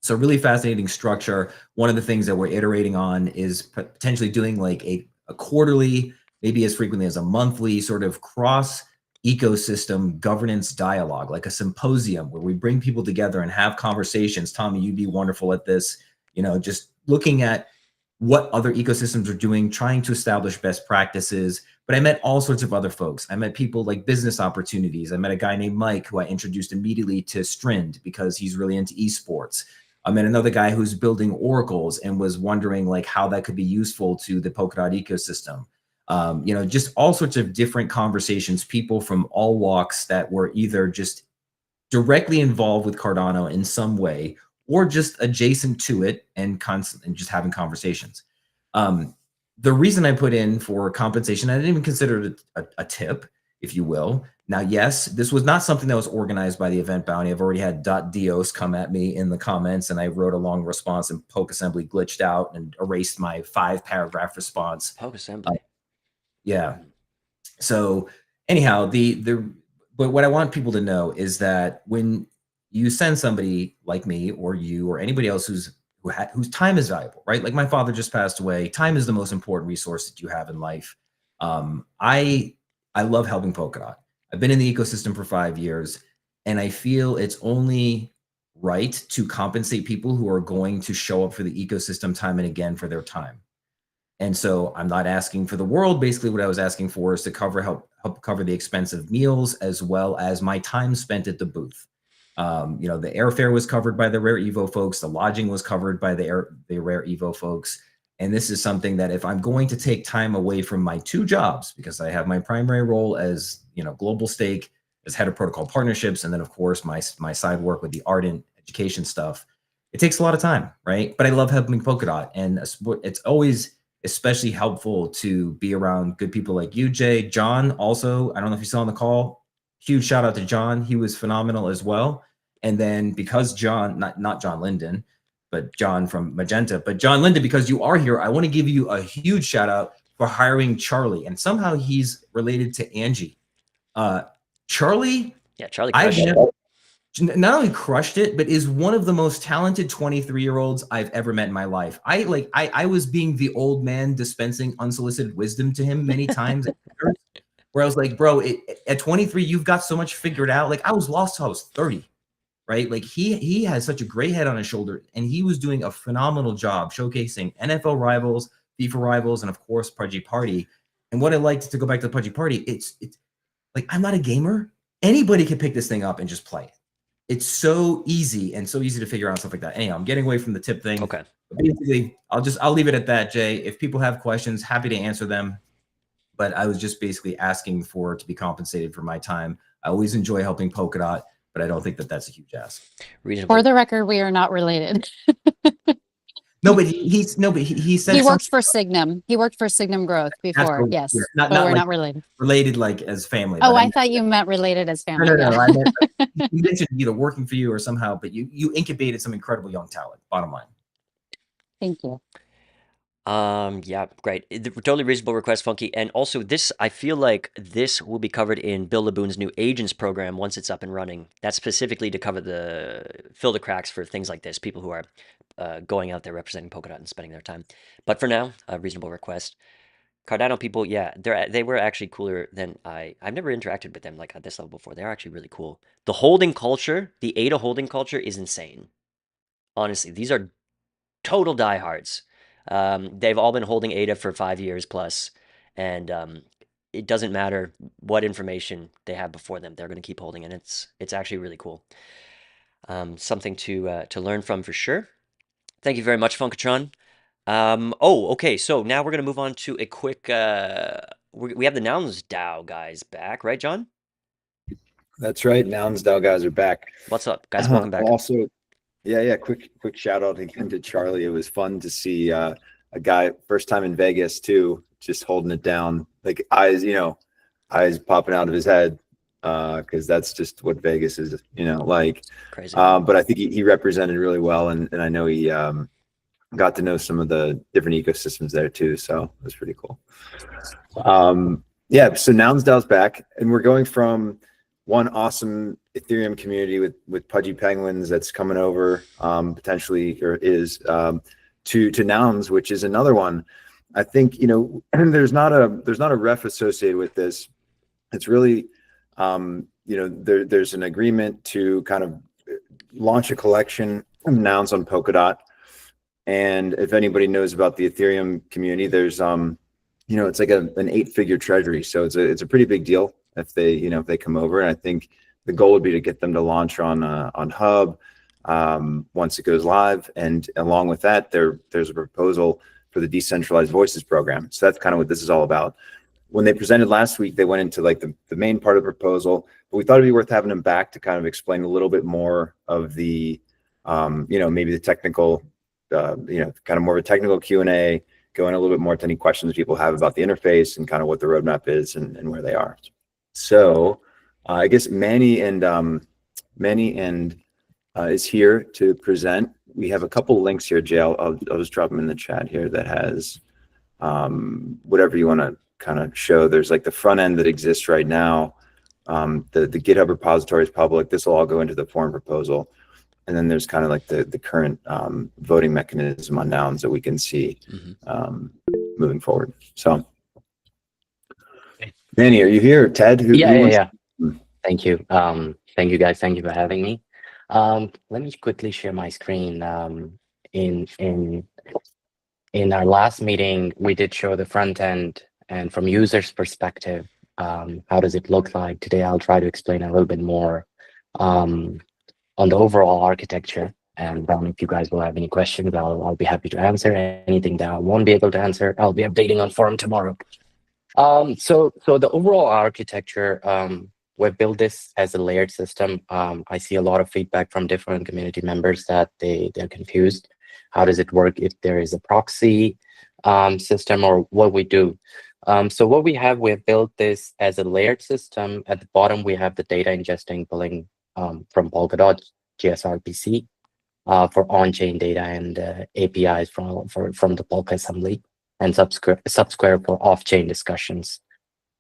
So really fascinating structure. One of the things that we're iterating on is potentially doing like a quarterly, maybe as frequently as a monthly sort of cross ecosystem governance dialogue, like a symposium where we bring people together and have conversations. Tommy, you'd be wonderful at this, you know, just looking at what other ecosystems are doing, trying to establish best practices. But I met all sorts of other folks. I met people like business opportunities. I met a guy named Mike who I introduced immediately to Strind because he's really into esports. I met another guy who's building oracles and was wondering like how that could be useful to the Polkadot ecosystem. You know, just all sorts of different conversations, people from all walks that were either just directly involved with Cardano in some way or just adjacent to it and just having conversations. The reason I put in for compensation, I didn't even consider it a tip, if you will. Now, yes, this was not something that was organized by the event bounty. I've already had .dios come at me in the comments, and I wrote a long response, and Poke Assembly glitched out and erased my 5-paragraph response. Poke Assembly. Yeah. So anyhow, but what I want people to know is that when you send somebody like me or you or anybody else whose time is valuable, right? Like my father just passed away. Time is the most important resource that you have in life. I love helping Polkadot. I've been in the ecosystem for 5 years, and I feel it's only right to compensate people who are going to show up for the ecosystem time and again for their time. And so I'm not asking for the world. Basically, what I was asking for is to help cover the expense of meals as well as my time spent at the booth. You know, the airfare was covered by the Rare Evo folks. The lodging was covered by the Rare Evo folks. And this is something that if I'm going to take time away from my 2 jobs, because I have my primary role as, you know, global stake, as head of protocol partnerships, and then of course my side work with the Ardent education stuff, it takes a lot of time, right? But I love helping Polkadot, and it's always especially helpful to be around good people like you, Jay. John, also, I don't know if you saw on the call, huge shout out to John. He was phenomenal as well. And then because John, not John Linden, but John from Magenta, but John Linden, because you are here, I want to give you a huge shout out for hiring Charlie. And somehow he's related to Angie. Charlie, Yeah, Charlie crushed it. Not only crushed it, but is one of the most talented 23-year-olds I've ever met in my life. I was being the old man dispensing unsolicited wisdom to him many times, where I was like, bro, at 23, you've got so much figured out. Like I was lost till I was 30, right? Like he has such a great head on his shoulder, and he was doing a phenomenal job showcasing NFL rivals, FIFA rivals, and of course Pudgy Party. And what I liked, to go back to the Pudgy Party, it's like, I'm not a gamer. Anybody can pick this thing up and just play it. It's so easy and so easy to figure out stuff like that. Anyhow, I'm getting away from the tip thing. Okay. But basically, I'll leave it at that, Jay. If people have questions, happy to answer them. But I was just basically asking to be compensated for my time. I always enjoy helping Polkadot, but I don't think that that's a huge ask. For the record, we are not related. No, but he said He worked for Signum. He worked for Signum Growth before. cool. Yes, Yeah. but we're not related. Related like as family. Oh, but I thought you meant related as family. No. Yeah. I meant, you mentioned either working for you or somehow, but you incubated some incredible young talent. Bottom line. Thank you. Yeah, great. Totally reasonable request, Funky. And also this, I feel like this will be covered in Bill LeBoon's new agents program once it's up and running. That's specifically to fill the cracks for things like this, people who are going out there representing Polkadot and spending their time. But for now, a reasonable request. Cardano people, yeah, they were actually cooler than I've never interacted with them like at this level before. They're actually really cool. The holding culture, the ADA holding culture is insane. Honestly, these are total diehards. They've all been holding ADA for 5 years plus, and it doesn't matter what information they have before them, they're going to keep holding, and it's actually really cool. Something to learn from for sure. Thank you very much, Funkatron. Oh, okay. So now we're gonna move on to a quick. We have the Nouns DAO guys back, right, John? That's right. Nouns DAO guys are back. What's up, guys? Welcome back. Also, yeah. Quick shout out again to Charlie. It was fun to see a guy first time in Vegas too, just holding it down, like eyes popping out of his head, because that's just what Vegas is, like. Crazy. But I think he represented really well, and I know he got to know some of the different ecosystems there too. So it was pretty cool. Yeah. So Nouns DAO's back, and we're going from one awesome Ethereum community with Pudgy Penguins that's coming over potentially, or is, to Nouns, which is another one. I think there's not a ref associated with this. It's really there's an agreement to kind of launch a collection of nouns on Polkadot. And if anybody knows about the Ethereum community, there's it's like an 8-figure treasury, so it's a pretty big deal if they come over. And I think the goal would be to get them to launch on Hub once it goes live. And along with that, there's a proposal for the Decentralized Voices program. So that's kind of what this is all about. When they presented last week, they went into like the main part of the proposal, but we thought it'd be worth having them back to kind of explain a little bit more of the maybe the technical kind of more of a technical Q&A, going a little bit more to any questions people have about the interface and kind of what the roadmap is and where they are. So I guess Manny is here to present. We have a couple links here, Jay. I'll just drop them in the chat here that has whatever you want to kind of show. There's like the front end that exists right now. The GitHub repository is public. This will all go into the forum proposal. And then there's kind of like the current voting mechanism on nouns that we can see moving forward. So, Manny, are you here? Ted? Yeah. Thank you. Thank you, guys. Thank you for having me. Let me quickly share my screen. In our last meeting, we did show the front end, and from users' perspective, how does it look like? Today, I'll try to explain a little bit more on the overall architecture. And if you guys will have any questions, I'll be happy to answer. Anything that I won't be able to answer, I'll be updating on forum tomorrow. So the overall architecture, we've built this as a layered system. I see a lot of feedback from different community members that they're confused. How does it work if there is a proxy system, or what we do? So what we have built this as a layered system. At the bottom, we have the data ingesting, pulling from Polkadot, GSRPC, for on-chain data, and APIs from the Polka assembly, and Subsquare for off-chain discussions.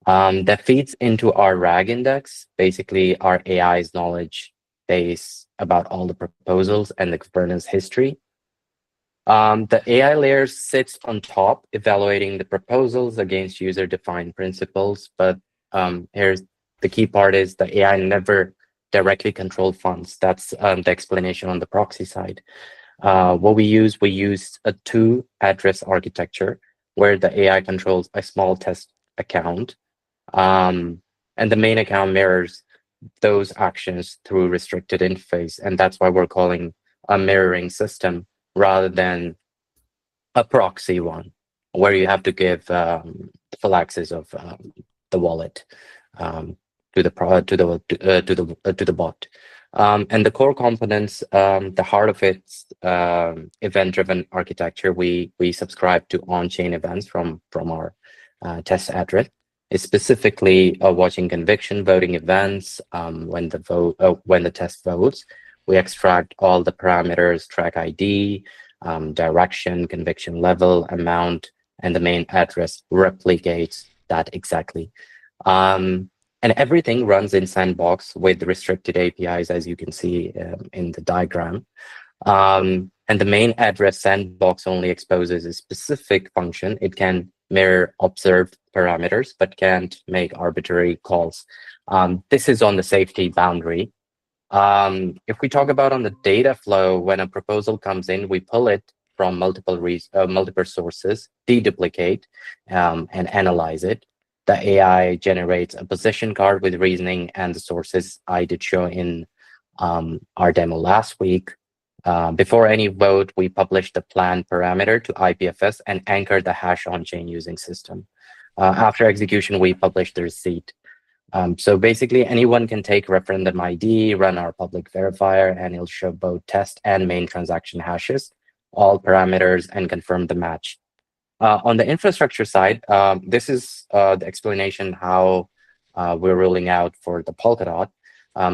That feeds into our RAG index, basically our AI's knowledge base about all the proposals and the governance history. The AI layer sits on top, evaluating the proposals against user-defined principles. But here's the key part: is the AI never directly controlled funds. That's the explanation on the proxy side. What we use a 2-address architecture, where the AI controls a small test account, and the main account mirrors those actions through restricted interface. And that's why we're calling a mirroring system rather than a proxy one, where you have to give full access of the wallet to the bot. And the core components, the heart of it's event-driven architecture. We subscribe to on-chain events from our test address. It's specifically watching conviction voting events. When the test votes, we extract all the parameters: track ID, direction, conviction level, amount, and the main address replicates that exactly. And everything runs in sandbox with restricted APIs, as you can see in the diagram. And the main address sandbox only exposes a specific function. It can mirror observed parameters, but can't make arbitrary calls. This is on the safety boundary. If we talk about on the data flow, when a proposal comes in, we pull it from multiple sources, deduplicate, and analyze it. The AI generates a position card with reasoning and the sources I did show in our demo last week. Before any vote, we publish the plan parameter to IPFS and anchor the hash on-chain using system. After execution, we publish the receipt. So basically, anyone can take referendum ID, run our public verifier, and it'll show both test and main transaction hashes, all parameters, and confirm the match. On the infrastructure side, this is the explanation how we're rolling out for the Polkadot.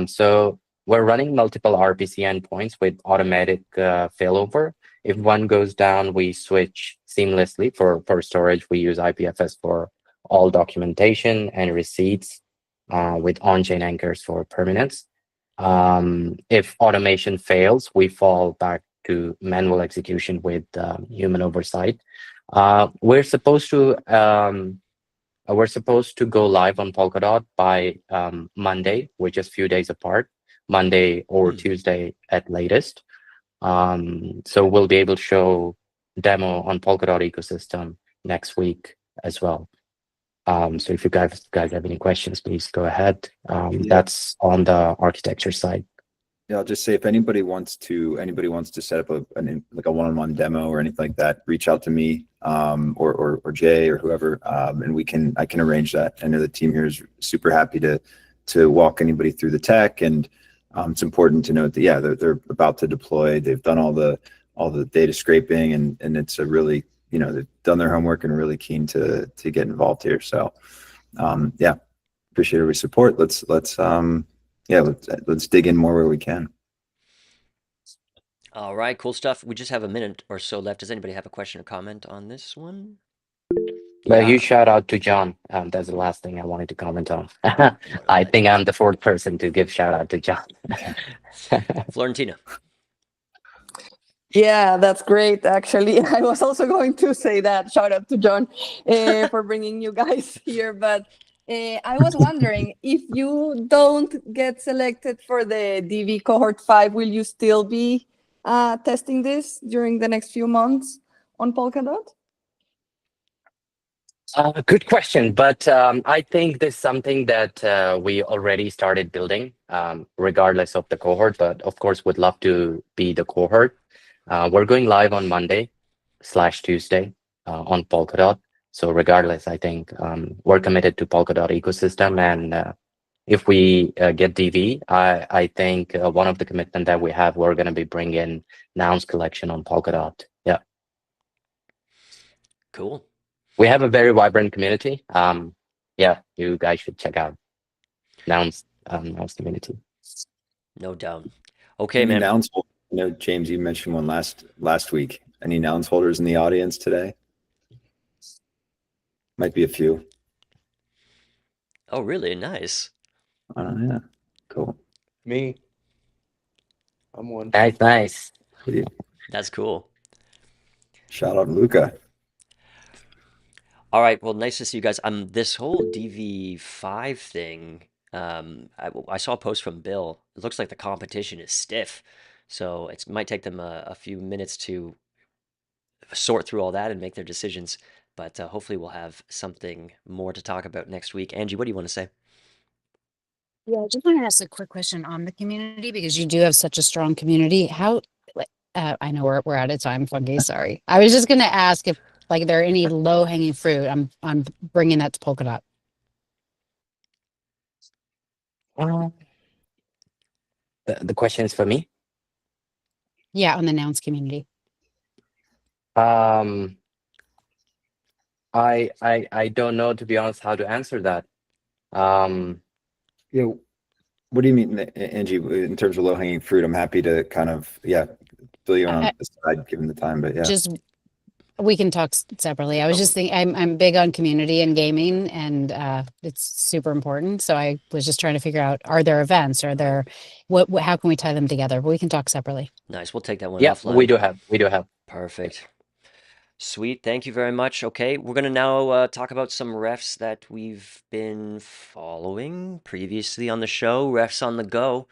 So we're running multiple RPC endpoints with automatic failover. If one goes down, we switch seamlessly. For storage, we use IPFS for all documentation and receipts with on-chain anchors for permanence. If automation fails, we fall back to manual execution with human oversight. We're supposed to go live on Polkadot by Monday, which is a few days apart, Monday or Tuesday at latest. So we'll be able to show demo on Polkadot ecosystem next week as well. So if you guys have any questions, please go ahead. That's on the architecture side. Yeah, I'll just say if anybody wants to set up a one-on-one demo or anything like that, reach out to me or Jay or whoever, and I can arrange that. I know the team here is super happy to walk anybody through the tech, and it's important to note that they're about to deploy. They've done all the data scraping, and it's a really, they've done their homework and are really keen to get involved here. So appreciate everybody's support. Let's dig in more where we can. All right, cool stuff. We just have a minute or so left. Does anybody have a question or comment on this one? Well, huge shout out to John. That's the last thing I wanted to comment on. I think I'm the fourth person to give shout out to John. Florentina. Yeah, that's great. Actually, I was also going to say that. Shout out to John for bringing you guys here. But I was wondering, if you don't get selected for the DV cohort 5, will you still be testing this during the next few months on Polkadot? Good question, but I think there's something that we already started building, regardless of the cohort. But of course, would love to be the cohort. We're going live on Monday/Tuesday on Polkadot. So regardless, I think we're committed to Polkadot ecosystem, and if we get DV, I think one of the commitment that we have, we're going to be bringing Nouns collection on Polkadot. Yeah. Cool. We have a very vibrant community. You guys should check out Nouns community. No doubt. Okay, man. Nouns, James, you mentioned one last week. Any Nouns holders in the audience today? Might be a few. Oh, really? Nice. Yeah. Cool. Me. I'm one. Nice. That's cool. Shout out to Luca. All right. Well, nice to see you guys. This whole DV5 thing, I saw a post from Bill. It looks like the competition is stiff. So it might take them a few minutes to sort through all that and make their decisions. But hopefully we'll have something more to talk about next week. Angie, what do you want to say? Yeah, I just want to ask a quick question on the community, because you do have such a strong community. How, I know we're out of time, Fungi, sorry. I was just going to ask if there are any low-hanging fruit. I'm bringing that to Polkadot. The question is for me? Yeah, on the Nouns community. I don't know, to be honest, how to answer that. What do you mean, Angie, in terms of low-hanging fruit? I'm happy to kind of, fill you on the side given the time, but Just, we can talk separately. I was just thinking, I'm big on community and gaming, and it's super important. So I was just trying to figure out, are there events? Are there, how can we tie them together? But we can talk separately. Nice. We'll take that one Yeah, offline. we do have. Perfect. Sweet. Thank you very much. Okay, we're going to now talk about some refs that we've been following previously on the show. Refs on the go.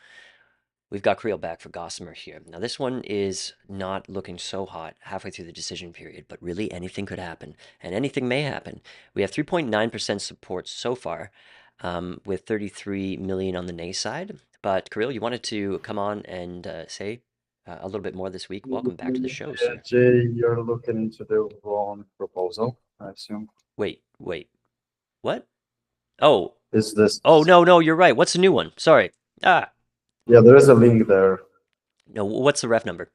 We've got Creel back for Gossamer here. Now, this one is not looking so hot halfway through the decision period, but really anything could happen, and anything may happen. We have 3.9% support so far, with 33 million on the nay side. But Creel, you wanted to come on and say a little bit more this week. Welcome back to the show, sir. Jay, you're looking into the wrong proposal, I assume. Wait. What? Oh. Is this? Oh, no, you're right. What's the new one? Sorry. Yeah, there is a link there. No, what's the ref number?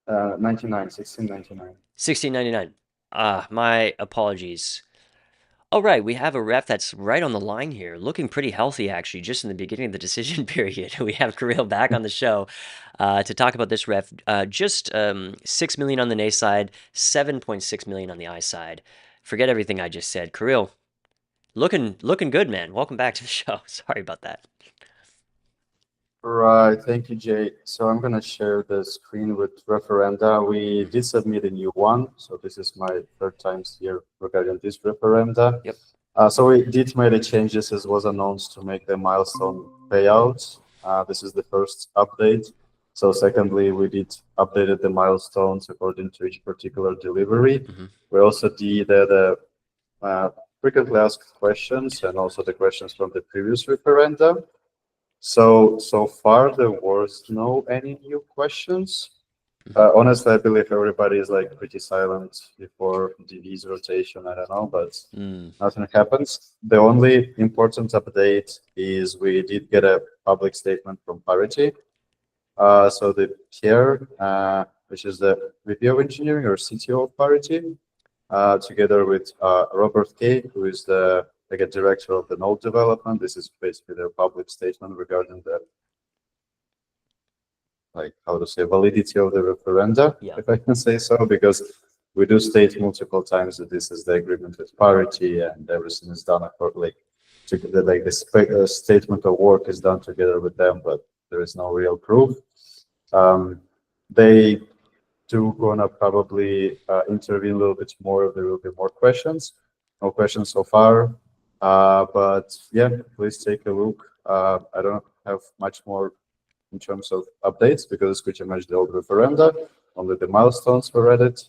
1699. 1699. My apologies. All right, we have a ref that's right on the line here, looking pretty healthy, actually, just in the beginning of the decision period. We have Kirill back on the show to talk about this ref. Just 6 million on the nay side, 7.6 million on the I side. Forget everything I just said. Kirill, looking good, man. Welcome back to the show. Sorry about that. Right, thank you, Jay. So I'm gonna share the screen with Referenda. We did submit a new one, so this is my third time here regarding this Referenda. Yep. So we did make the changes as was announced to make the milestone payouts. This is the first update. So secondly, we did updated the milestones according to each particular delivery. We also did the frequently asked questions and also the questions from the previous Referenda. So far there was no any new questions. Honestly, I believe everybody is like pretty silent before DV's rotation. I don't know, but nothing happens. The only important update is we did get a public statement from Parity. So the Pierre, which is the VP of Engineering or CTO of Parity, together with Robert K, who is the director of the node development. This is basically their public statement regarding the validity of the referenda, if I can say so, because we do state multiple times that this is the agreement with Parity and everything is done accordingly. The statement of work is done together with them, but there is no real proof. They do gonna probably intervene a little bit more if there will be more questions. No questions so far. But yeah, please take a look. I don't have much more in terms of updates because it's pretty much the old referenda, only the milestones were added.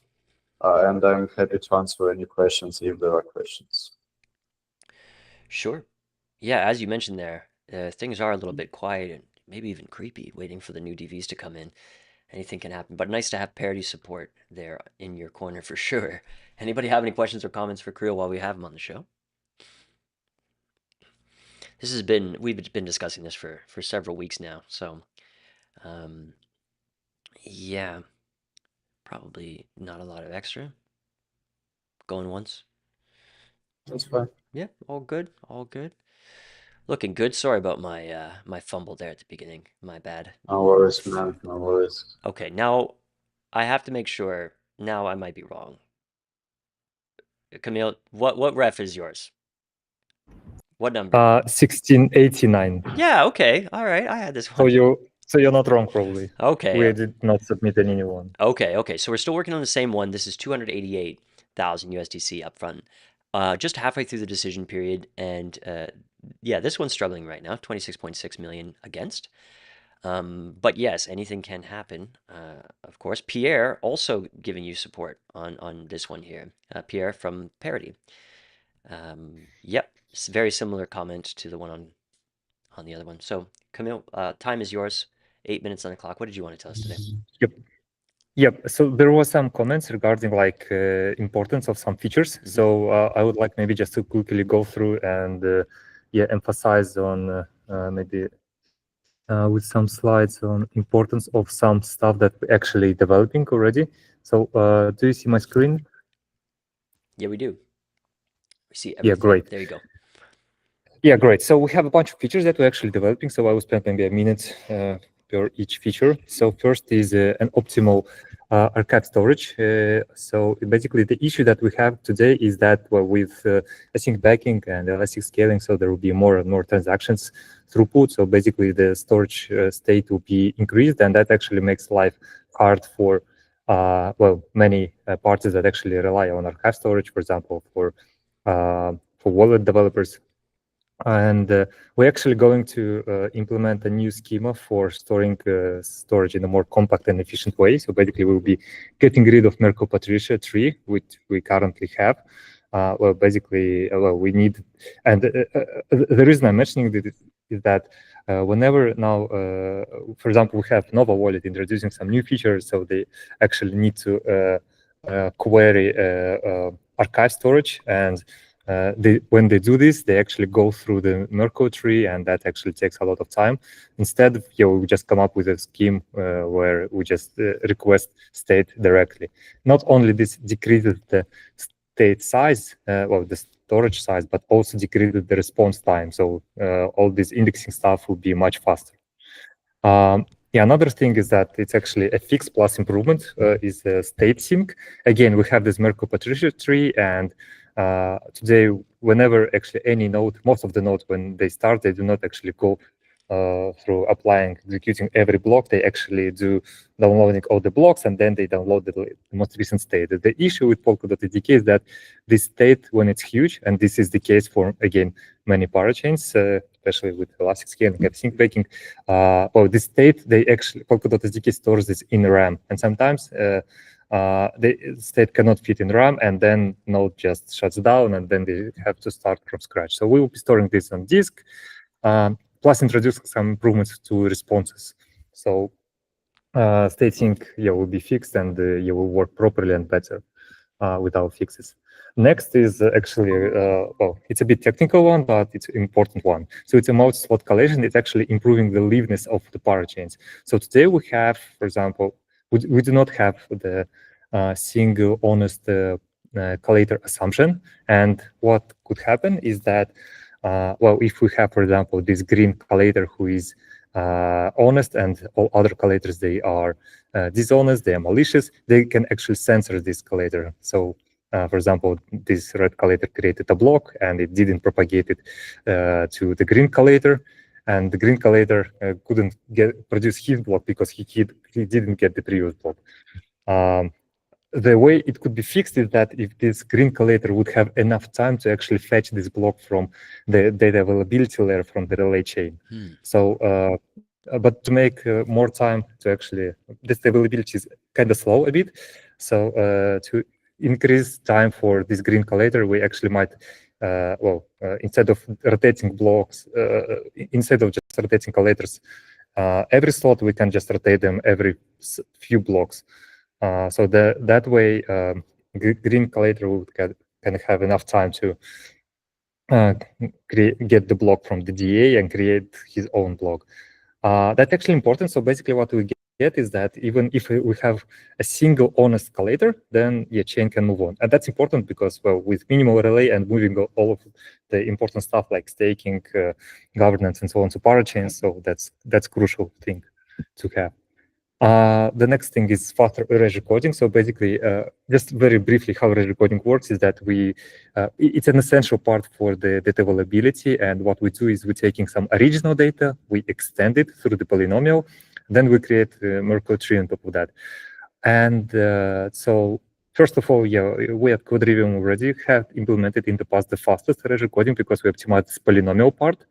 And I'm happy to answer any questions if there are questions. Sure. Yeah, as you mentioned there, things are a little bit quiet and maybe even creepy, waiting for the new DVs to come in. Anything can happen, but nice to have Parity support there in your corner for sure. Anybody have any questions or comments for Kirill while we have him on the show? We've been discussing this for several weeks now, so yeah, probably not a lot of extra. Going once. That's fine. Yeah, all good, looking good. Sorry about my my fumble there at the beginning. My bad. No worries, man. No worries. Okay, now I have to make sure. Now I might be wrong. Camille, what ref is yours? What number? 1689. Yeah, okay. All right. I had this So one. you're not wrong, probably. Okay. We did not submit any new one. Okay. So we're still working on the same one. This is 288,000 USDC upfront. Just halfway through the decision period, and yeah, this one's struggling right now. 26.6 million against. But yes, anything can happen. Of course, Pierre also giving you support on this one here. Pierre from Parity. Yep. Very similar comment to the one on the other one. So, Camille, time is yours. 8 minutes on the clock. What did you want to tell us today? Yep. So there was some comments regarding importance of some features. So I would like maybe just to quickly go through and emphasize on maybe with some slides on importance of some stuff that we're actually developing already. So do you see my screen? Yeah, we do. We see everything. Yeah, great. There you go. Yeah, great. So we have a bunch of features that we're actually developing. So I will spend maybe a minute per each feature. So first is an optimal archive storage. So basically the issue that we have today is that with async backing and elastic scaling, so there will be more and more transactions throughput. So basically the storage state will be increased, and that actually makes life hard for many parties that actually rely on archive storage, for example, for wallet developers. And we're actually going to implement a new schema for storing storage in a more compact and efficient way. So basically, we'll be getting rid of Merkle Patricia tree, which we currently have. We need, and the reason I'm mentioning this is that whenever now, for example, we have Nova Wallet introducing some new features, so they actually need to query archive storage, and when they do this, they actually go through the Merkle tree, and that actually takes a lot of time. Instead, we just come up with a scheme where we just request state directly. Not only this decreases the state size, well, the storage size, but also decreases the response time. So all this indexing stuff will be much faster. Yeah, another thing is that it's actually a fix plus improvement is state sync. Again, we have this Merkle Patricia tree, and today, whenever actually any node, most of the nodes, when they start, they do not actually go through applying, executing every block. They actually do downloading all the blocks, and then they download the most recent state. The issue with Polkadot DK is that this state, when it's huge, and this is the case for, again, many parachains, especially with elastic scaling and gap sync breaking, well, this state, they actually, Polkadot SDK stores this in RAM, and sometimes the state cannot fit in RAM, and then node just shuts down, and then they have to start from scratch. So we will be storing this on disk, plus introducing some improvements to responses. So state sync, yeah, will be fixed, and it will work properly and better with our fixes. Next is actually, well, it's a bit technical one, but it's an important one. So it's a multi-slot collation. It's actually improving the liveness of the parachains. So today we have, for example, we do not have the single honest collator assumption. And what could happen is that, well, if we have, for example, this green collator who is honest, and all other collators, they are dishonest, they are malicious, they can actually censor this collator. So for example, this red collator created a block, and it didn't propagate it to the green collator, and the green collator couldn't produce his block because he didn't get the previous block. The way it could be fixed is that if this green collator would have enough time to actually fetch this block from the data availability layer from the relay chain. So, but to make more time to actually, this availability is kind of slow a bit. So to increase time for this green collator, we actually might, well, instead of rotating blocks, instead of just rotating collators every slot, we can just rotate them every few blocks. So that way, green collator would kind of have enough time to get the block from the DA and create his own block. That's actually important. So basically what we get is that even if we have a single honest collator, then your chain can move on. And that's important because, well, with minimal relay and moving all of the important stuff like staking, governance, and so on to parachains, so that's crucial thing to have. The next thing is faster error recording. So basically, just very briefly, how error recording works is that it's an essential part for the data availability. And what we do is we're taking some original data, we extend it through the polynomial, then we create a Merkle tree on top of that. And so first of all, yeah, we at Code-Review already have implemented in the past the fastest error recording because we optimized this polynomial part.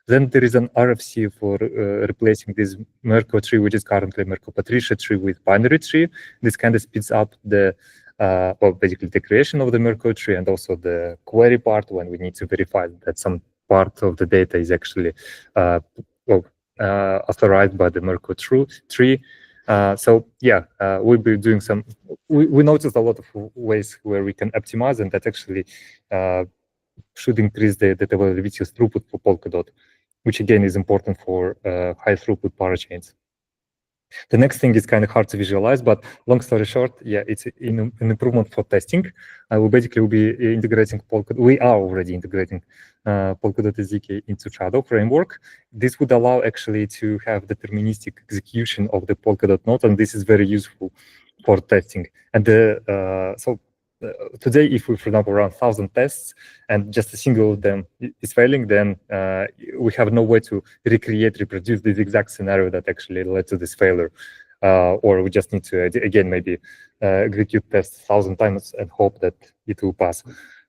Then there is an RFC for replacing this Merkle tree, which is currently Merkle Patricia tree, with binary tree. This kind of speeds up the, well, basically the creation of the Merkle tree and also the query part when we need to verify that some part of the data is actually well, authorized by the Merkle tree. So yeah, we'll be doing some, we noticed a lot of ways where we can optimize, and that actually should increase the data availability throughput for Polkadot, which again is important for high throughput parachains. The next thing is kind of hard to visualize, but long story short, yeah, it's an improvement for testing. We basically will be integrating Polkadot. We are already integrating Polkadot SDK into Shadow framework. This would allow actually to have deterministic execution of the Polkadot node, and this is very useful for testing. And so today, if we, for example, run 1,000 tests and just a single of them is failing, then we have no way to reproduce this exact scenario that actually led to this failure. Or we just need to, again, maybe execute tests 1,000 times and hope that it will pass.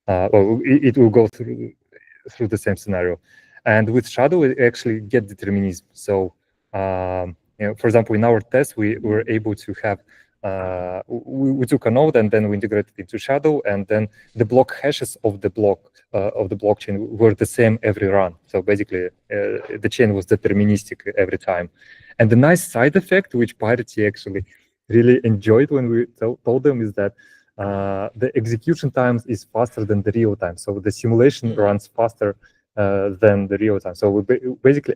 Or it will go through the same scenario. And with Shadow, we actually get determinism. So, you know, for example, in our test, we were able to have we took a node and then we integrated it into Shadow, and then the block hashes of the blockchain were the same every run. So basically, the chain was deterministic every time. And the nice side effect, which Parity actually really enjoyed when we told them, is that the execution times is faster than the real time. So the simulation runs faster than the real time. So we basically,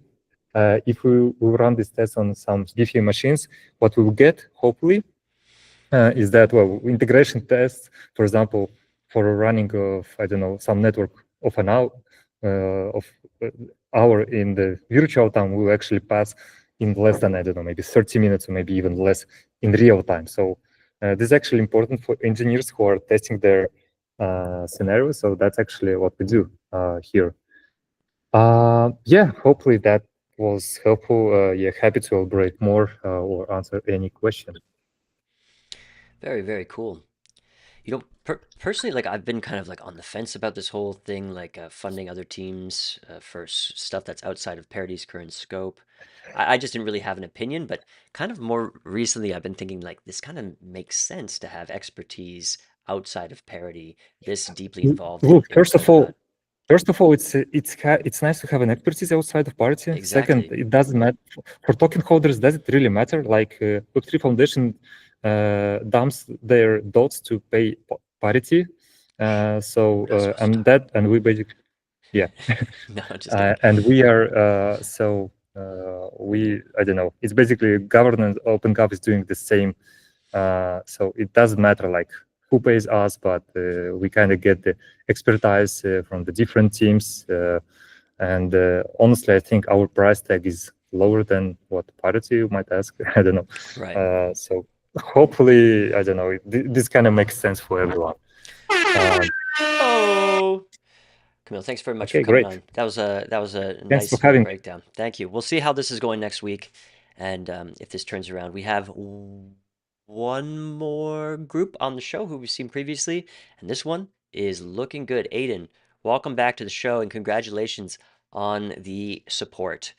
if we run this test on some different machines, what we will get, hopefully, is that, well, integration tests, for example, for a running of, I don't know, some network of an hour, hour in the virtual time, will actually pass in less than, I don't know, maybe 30 minutes or maybe even less in real time. So this is actually important for engineers who are testing their scenarios. So that's actually what we do here. Yeah, hopefully that was helpful. Yeah, happy to elaborate more or answer any question. Very, very cool. You know, personally, like I've been kind of like on the fence about this whole thing, like funding other teams for stuff that's outside of Parity's current scope. I just didn't really have an opinion, but kind of more recently, I've been thinking like this kind of makes sense to have expertise outside of Parity, this deeply involved Look, in Polkadot. First of all, it's nice to have an expertise outside of Parity. Exactly. Second, it doesn't matter for token holders. Does it really matter? Like Web3 Foundation dumps their dots to pay Parity, and we basically, yeah, No, just kidding. and we are I don't know. It's basically governance. OpenGov is doing the same, so it doesn't matter like who pays us, but we kind of get the expertise from the different teams. And honestly, I think our price tag is lower than what Parity might ask. I don't know. Right. So hopefully, I don't know, this kind of makes sense for everyone. Oh, Camille, thanks very much for coming on. That was a nice for having me. breakdown. Thank you. We'll see how this is going next week, and if this turns around. We have one more group on the show who we've seen previously, and this one is looking good. Aiden, welcome back to the show, and congratulations on the support.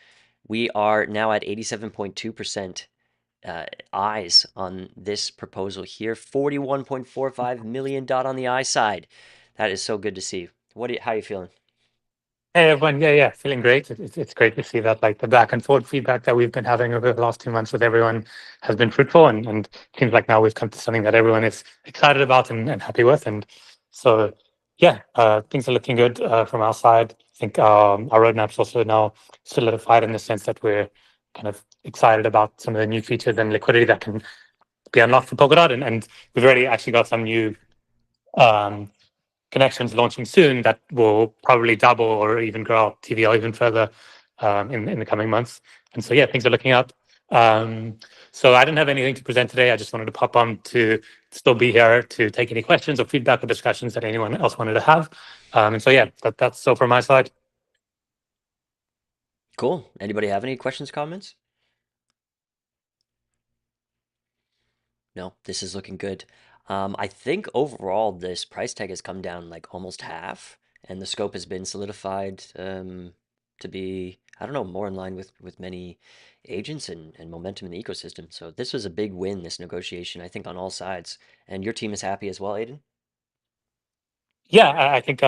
We are now at 87.2% eyes on this proposal here. 41.45 million dot on the eye side. That is so good to see. How are you feeling? Hey everyone, yeah, feeling great. It's great to see that like the back and forth feedback that we've been having over the last 2 months with everyone has been fruitful, and it seems like now we've come to something that everyone is excited about and happy with. And so yeah, things are looking good from our side. I think our roadmap's also now solidified in the sense that we're kind of excited about some of the new features and liquidity that can be unlocked for Polkadot, and we've already actually got some new connections launching soon that will probably double or even grow our TVL even further in the coming months. And so, yeah, things are looking up. So I didn't have anything to present today. I just wanted to pop on to still be here to take any questions or feedback or discussions that anyone else wanted to have. And so, yeah, that's so from my side. Cool. Anybody have any questions, comments? No, this is looking good. I think overall this price tag has come down like almost half, and the scope has been solidified to be, I don't know, more in line with many agents and momentum in the ecosystem. So this was a big win, this negotiation, I think, on all sides. And your team is happy as well, Aiden? Yeah, I think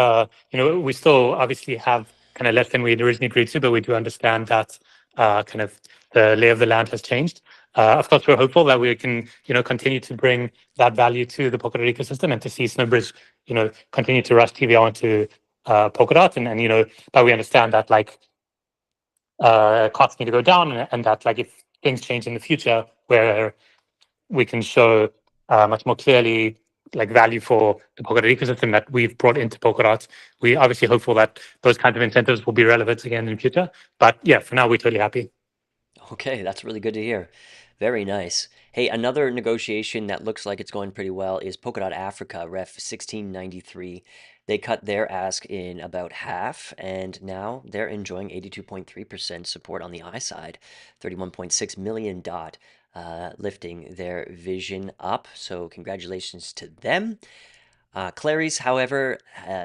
we still obviously have kind of less than we had originally agreed to, but we do understand that kind of the lay of the land has changed. Of course, we're hopeful that we can, continue to bring that value to the Polkadot ecosystem and to see Snowbridge, continue to rush TVL into Polkadot, and but we understand that like costs need to go down, and that like if things change in the future, where we can show much more clearly like value for the Polkadot ecosystem that we've brought into Polkadot. We obviously hopeful that those kinds of incentives will be relevant again in the future. But yeah, for now we're totally happy. Okay, that's really good to hear. Very nice. Hey, another negotiation that looks like it's going pretty well is Polkadot Africa, Ref 1693. They cut their ask in about half, and now they're enjoying 82.3% support on the I side, 31.6 million dot, lifting their vision up. So congratulations to them. Clary's, however,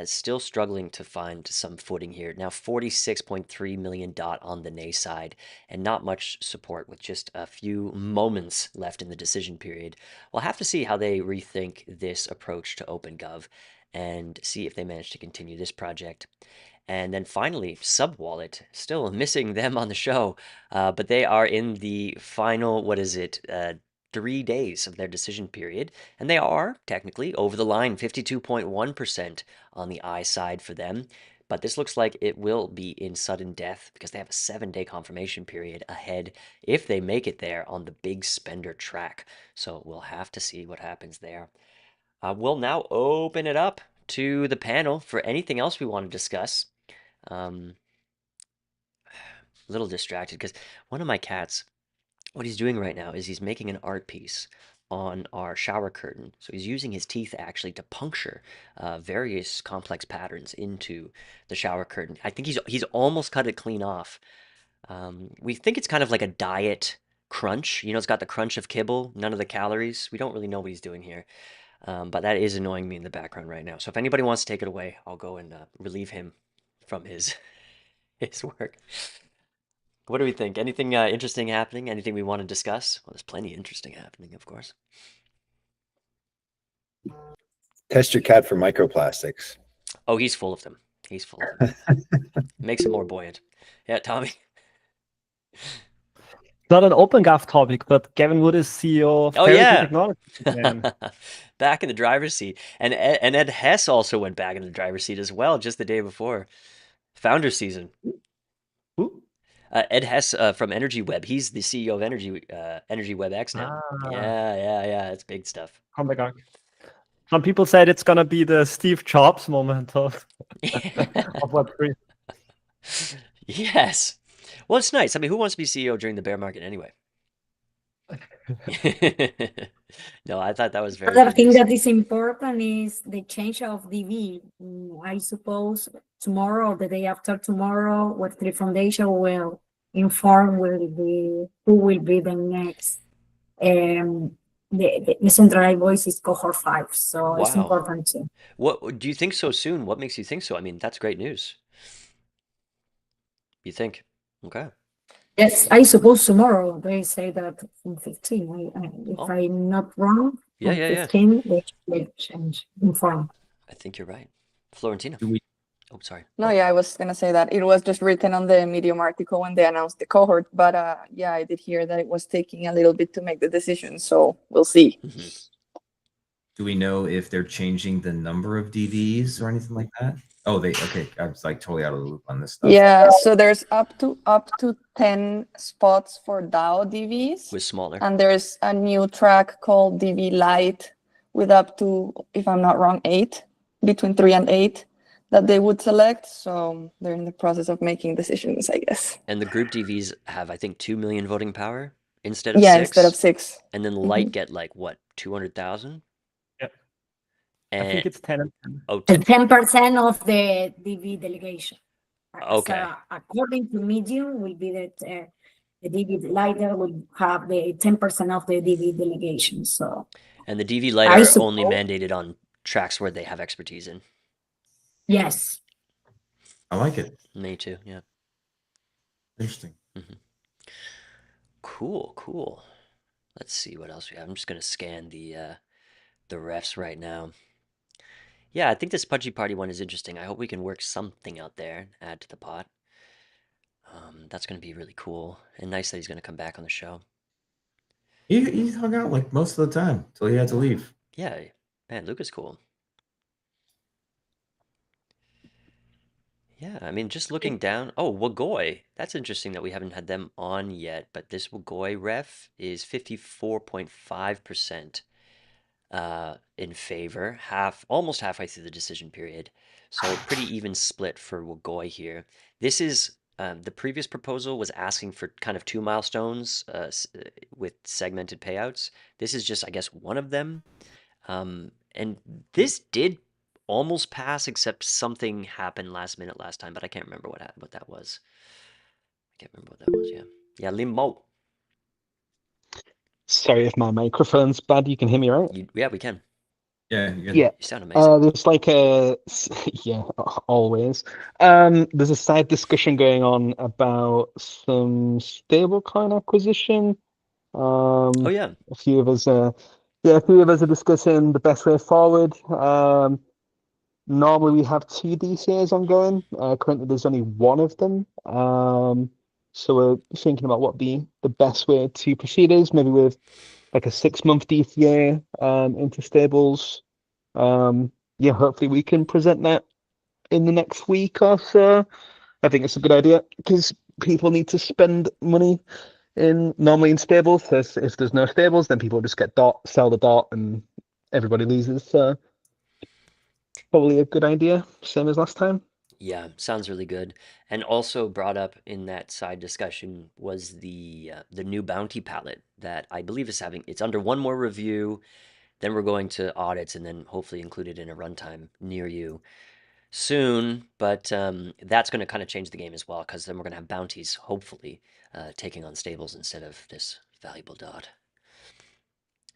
still struggling to find some footing here. Now 46.3 million dot on the nay side, and not much support with just a few moments left in the decision period. We'll have to see how they rethink this approach to OpenGov and see if they manage to continue this project. And then finally, Subwallet, still missing them on the show, but they are in the final, 3 days of their decision period, and they are technically over the line, 52.1% on the I side for them. But this looks like it will be in sudden death because they have a 7-day confirmation period ahead if they make it there on the big spender track. So we'll have to see what happens there. We'll now open it up to the panel for anything else we want to discuss. A little distracted because one of my cats, what he's doing right now is he's making an art piece on our shower curtain. So he's using his teeth actually to puncture various complex patterns into the shower curtain. I think he's almost cut it clean off. We think it's kind of like a diet crunch. You know, it's got the crunch of kibble, none of the calories. We don't really know what he's doing here. But that is annoying me in the background right now. So if anybody wants to take it away, I'll go and relieve him from his his work. What do we think? Anything interesting happening? Anything we want to discuss? Well, there's plenty interesting happening, of course. Test your cat for microplastics. Oh, he's full of them. He's full of them. Makes him more buoyant. Yeah, Tommy. Not an OpenGov topic, but Gavin Wood is CEO of Treasury Technology. Back in the driver's seat. And Ed Hess also went back in the driver's seat as well, just the day before. Founder season. Who? Ed Hess from Energy Web. He's the CEO of Energy Web X now. Yeah. It's big stuff. Oh my God. Some people said it's gonna be the Steve Jobs moment of Web3. Yes. Well, it's nice. I mean, who wants to be CEO during the bear market anyway? No, I thought that was very Another thing news. that is important is the change of DV. I suppose tomorrow or the day after tomorrow, Web3 Foundation will inform who will be the next. The central voice is cohort 5, so it's Wow. important too. What do you think so soon? What makes you think so? I mean, that's great news. You think? Okay. Yes, I suppose tomorrow they say that from 15. If I'm not wrong, Yeah, from yeah, yeah. 15 they will change inform. I think you're right. Florentina. Oh, sorry. No, yeah, I was gonna say that it was just written on the Medium article when they announced the cohort, but yeah, I did hear that it was taking a little bit to make the decision, so we'll see. Do we know if they're changing the number of DVs or anything like that? Oh, okay. I was like totally out of the loop on this stuff. Yeah, so there's up to 10 spots for DAO DVs. With smaller. And there's a new track called DV Lite with up to, if I'm not wrong, 8, between 3 and 8 that they would select. So they're in the process of making decisions, I guess. And the group DVs have, I think, 2 million voting power instead of 6. Yeah, instead of 6. And then Light get like what, 200,000? I think it's 10 and 10. Oh, 10% of the DV delegation. Okay. So, according to Medium, will be that the DV leader will have the 10% of the DV delegation. So. And the DV Light are only mandated on tracks where they have expertise in. Yes. I like it. Me too. Yeah. Interesting. Cool. Let's see what else we have. I'm just gonna scan the refs right now. Yeah, I think this Pudgy Party one is interesting. I hope we can work something out there and add to the pot. That's going to be really cool. And nice that he's going to come back on the show. He hung out like most of the time until he had to leave. Yeah, man, Luke is cool. Yeah, I mean, just looking down. Oh, Wagoy. That's interesting that we haven't had them on yet. But this Wagoy ref is 54.5%. In favor, almost halfway through the decision period. So pretty even split for Wagoy here. This is the previous proposal was asking for kind of 2 milestones with segmented payouts. This is just, I guess, one of them. And this did almost pass, except something happened last minute last time, but I can't remember what that was. Yeah, Limo. Sorry if my microphone's bad. You can hear me, right? Yeah, we can. Yeah, you're good. Yeah. You sound amazing. There's like a yeah, always. There's a side discussion going on about some stablecoin acquisition. Oh yeah. A few of us are discussing the best way forward. Normally we have two DCAs ongoing. Currently there's only one of them. So we're thinking about what the best way to proceed is, maybe with like a 6-month DCA into stables. Yeah, hopefully we can present that in the next week or so. I think it's a good idea because people need to spend money normally in stables. So if there's no stables, then people just get sell the dot, and everybody loses. So probably a good idea, same as last time. Yeah, sounds really good. And also brought up in that side discussion was the new bounty palette that I believe is having. It's under one more review. Then we're going to audits and then hopefully include it in a runtime near you soon. But that's going to kind of change the game as well because then we're going to have bounties hopefully taking on stables instead of this valuable dot.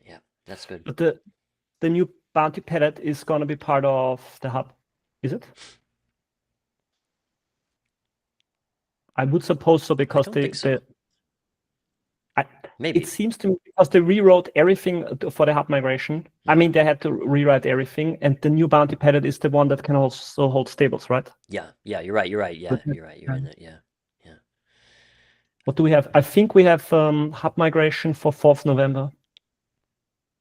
Yeah, that's good. But the new bounty palette is going to be part of the hub, is it? I would suppose so because Maybe. it seems to me because they rewrote everything for the hub migration. I mean, they had to rewrite everything, and the new bounty palette is the one that can also hold stables, right? Yeah, you're right. Yeah, you're right. You're in it. Yeah. What do we have? I think we have hub migration for 4th November.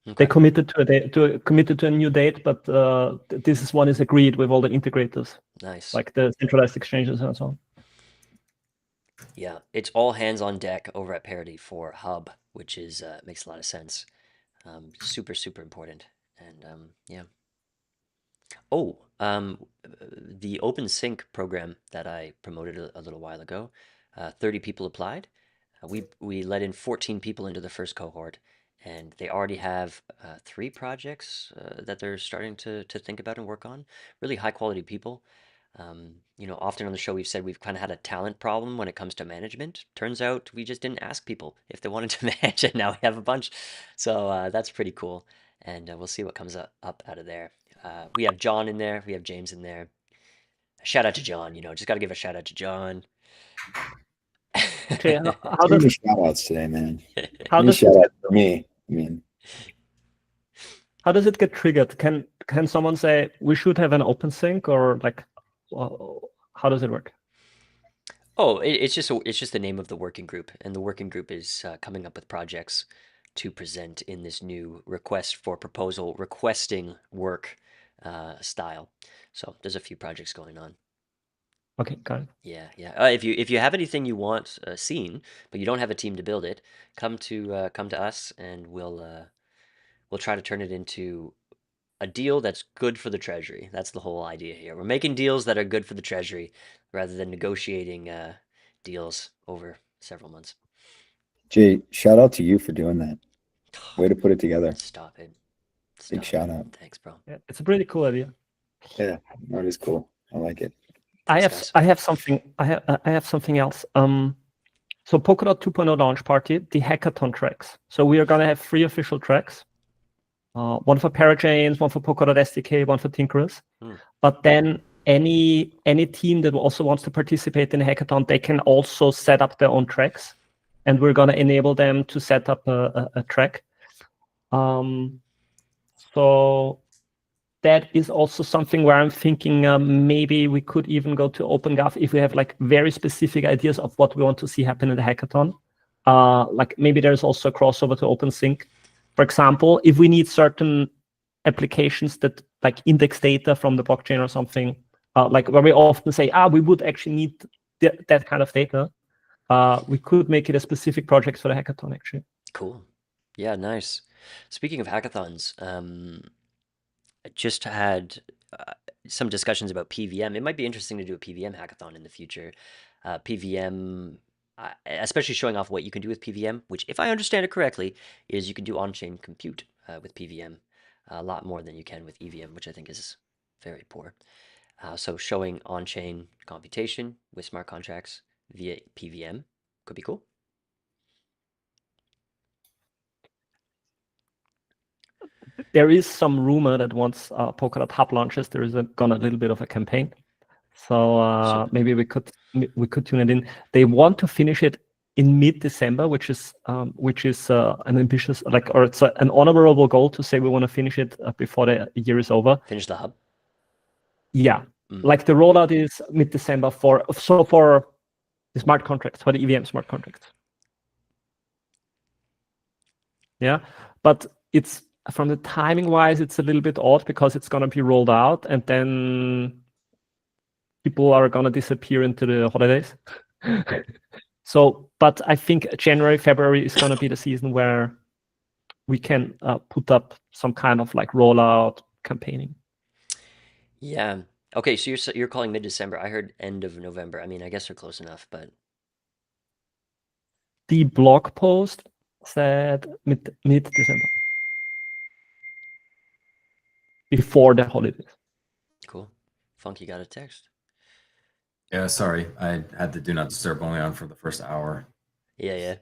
Okay. They committed to a new date, but this one is agreed with all the integrators. Nice. Like the centralized exchanges and so on. Yeah, it's all hands on deck over at Parity for Hub, which is makes a lot of sense. Super important. And yeah. Oh, the OpenSync program that I promoted a little while ago, 30 people applied. We let in 14 people into the first cohort, and they already have 3 projects that they're starting to think about and work on. Really high quality people. Often on the show we've said we've kind of had a talent problem when it comes to management. Turns out we just didn't ask people if they wanted to manage it. Now we have a bunch. So that's pretty cool. And we'll see what comes up out of there. We have John in there. We have James in there. Shout out to John. Just got to give a shout out to John. Okay, Too many shout outs today, man. How does shout out for me? I mean, how does it get triggered? Can someone say we should have an open sync, or like how does it work? Oh, it's just the name of the working group, and the working group is coming up with projects to present in this new request for proposal requesting work style. So there's a few projects going on. Okay, got it. Yeah. If you have anything you want seen, but you don't have a team to build it, come to us, and we'll try to turn it into a deal that's good for the Treasury. That's the whole idea here. We're making deals that are good for the Treasury rather than negotiating deals over several months. Jay, shout out to you for doing that. Way to put it together. Stop it. Big shout out. Thanks, bro. Yeah, it's a pretty cool idea. Yeah, that is cool. I like it. I have something else. So Polkadot 2.0 launch party, the hackathon tracks. So we are gonna have 3 official tracks. One for Parachains, one for Polkadot SDK, one for Tinkerers. But then any team that also wants to participate in a hackathon, they can also set up their own tracks, and we're gonna enable them to set up a track. So that is also something where I'm thinking maybe we could even go to OpenGov if we have like very specific ideas of what we want to see happen in the hackathon. Like maybe there's also a crossover to OpenSync. For example, if we need certain applications that like index data from the blockchain or something, like where we often say, we would actually need that kind of data, we could make it a specific project for the hackathon actually. Cool. Yeah, nice. Speaking of hackathons, I just had some discussions about PVM. It might be interesting to do a PVM hackathon in the future. PVM, especially showing off what you can do with PVM, which, if I understand it correctly, is you can do on-chain compute with PVM a lot more than you can with EVM, which I think is very poor. So showing on-chain computation with smart contracts via PVM could be cool. there is some rumor that once Polkadot Hub launches, there is gonna a little bit of a campaign. So maybe we could tune it in. They want to finish it in mid-December, which is an ambitious, or it's an honorable goal to say we want to finish it before the year is over. Finish the hub. Yeah, like the rollout is mid-December for the smart contracts, for the EVM smart contracts. Yeah, but it's from the timing wise, it's a little bit odd because it's going to be rolled out and then people are going to disappear into the holidays. So, but I think January, February is going to be the season where we can put up some kind of like rollout campaigning. Yeah. Okay, so you're calling mid-December. I heard end of November. I mean, I guess they're close enough, but the blog post said mid-December, before the holidays. Cool. Funky got a text. Yeah, sorry. I had the do not disturb only on for the first hour. Yeah.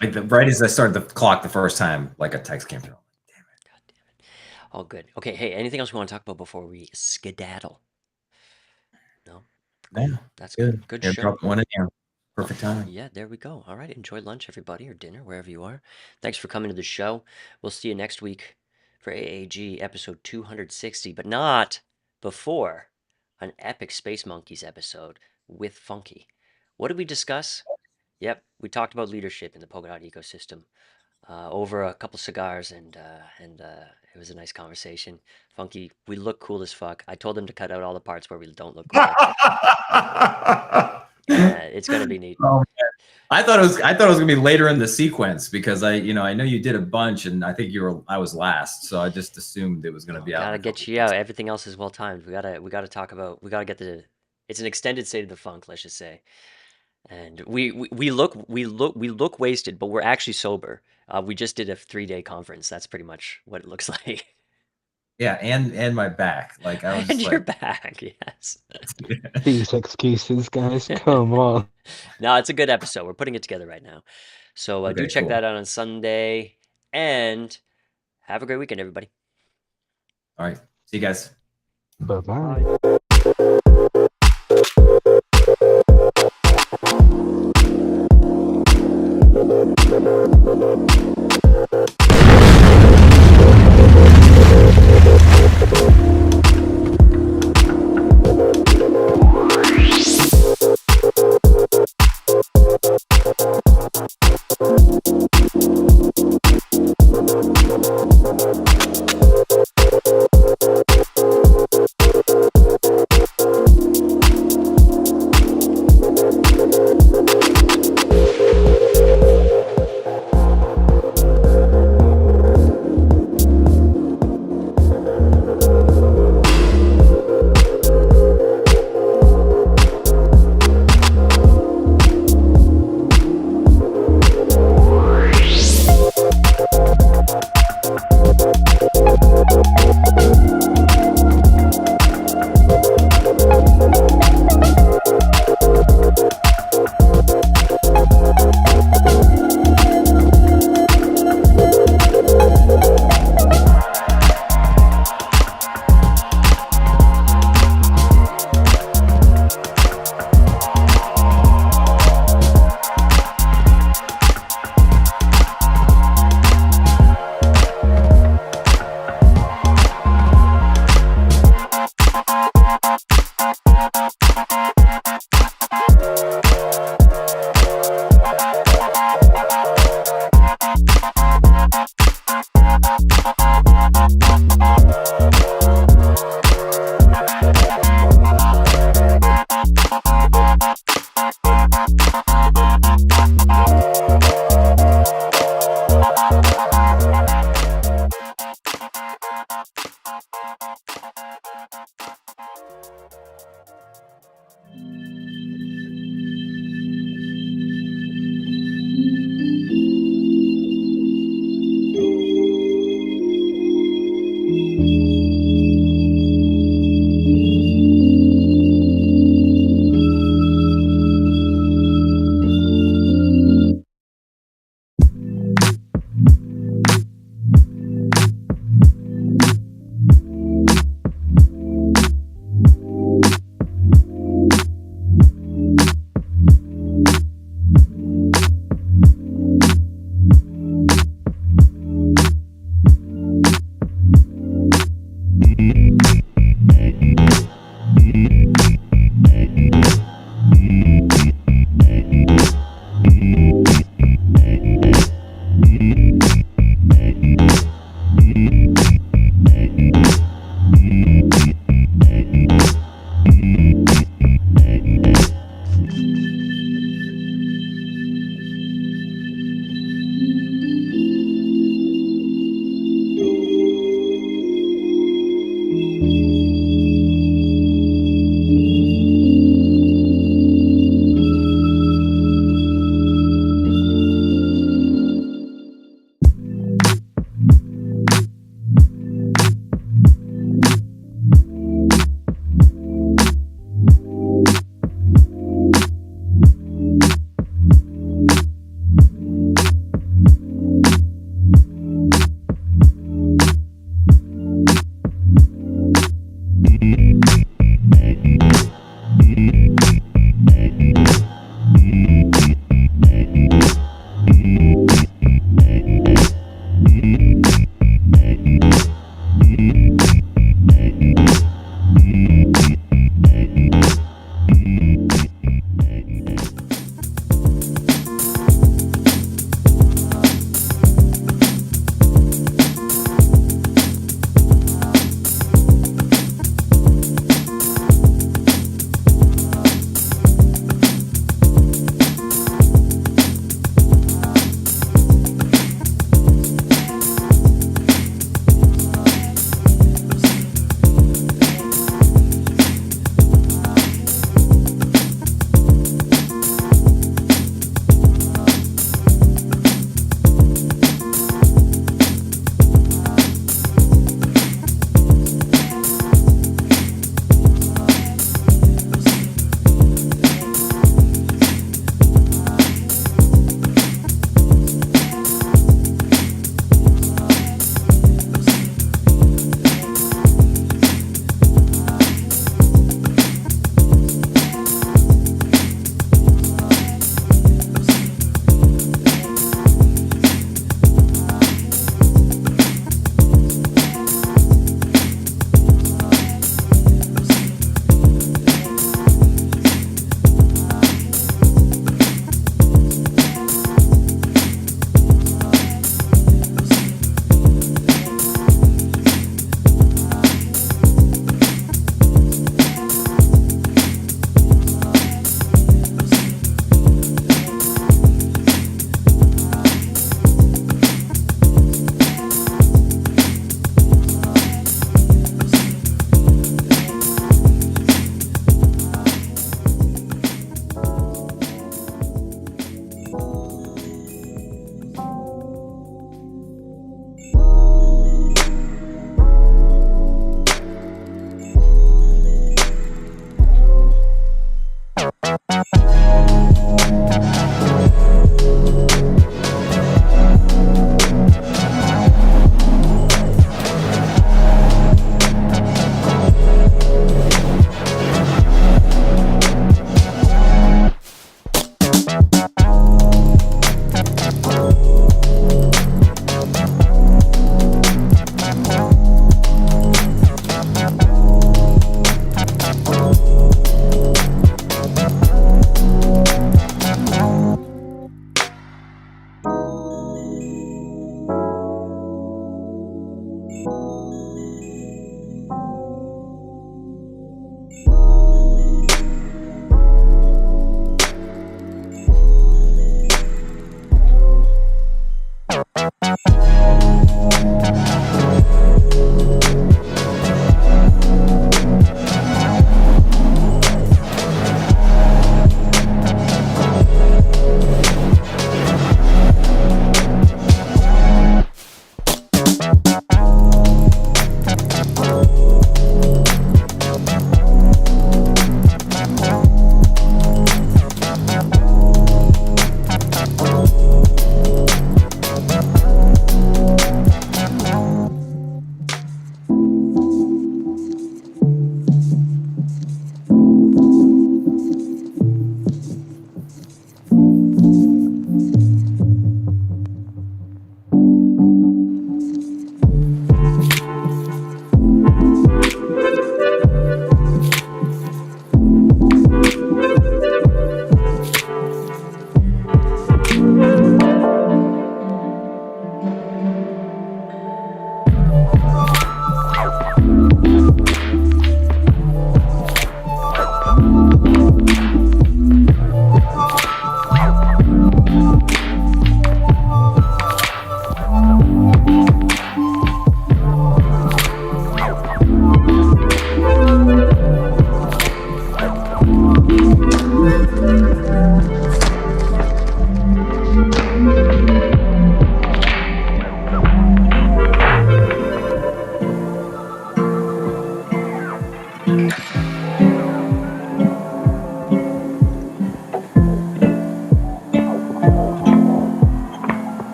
Like right as I started the clock the first time, like a text came through. Damn it. God damn it. All good. Okay, hey, anything else we want to talk about before we skedaddle? No? Cool. Yeah, That's good. Good show. Drop one in here. Perfect time. Yeah, there we go. All right, enjoy lunch, everybody, or dinner, wherever you are. Thanks for coming to the show. We'll see you next week for AAG episode 260, but not before an epic Space Monkeys episode with Funky. What did we discuss? Yep, we talked about leadership in the Polkadot ecosystem over a couple cigars, and it was a nice conversation. Funky, we look cool as fuck. I told him to cut out all the parts where we don't look cool. It's gonna be neat. Oh, man. I thought it was gonna be later in the sequence because I know you did a bunch and I think I was last, so I just assumed it was gonna be out. Gotta get you out. Everything else is well timed. We gotta talk about. We gotta get it's an extended state of the funk, let's just say. And we look wasted, but we're actually sober. We just did a 3-day conference. That's pretty much what it looks like. Yeah, and my back. Like I was And just your like, back, yes. These excuses, guys, come on. No, it's a good episode. We're putting it together right now. So do Okay, check cool. that out on Sunday. And have a great weekend, everybody. All right. See you guys. Bye-bye. Bye.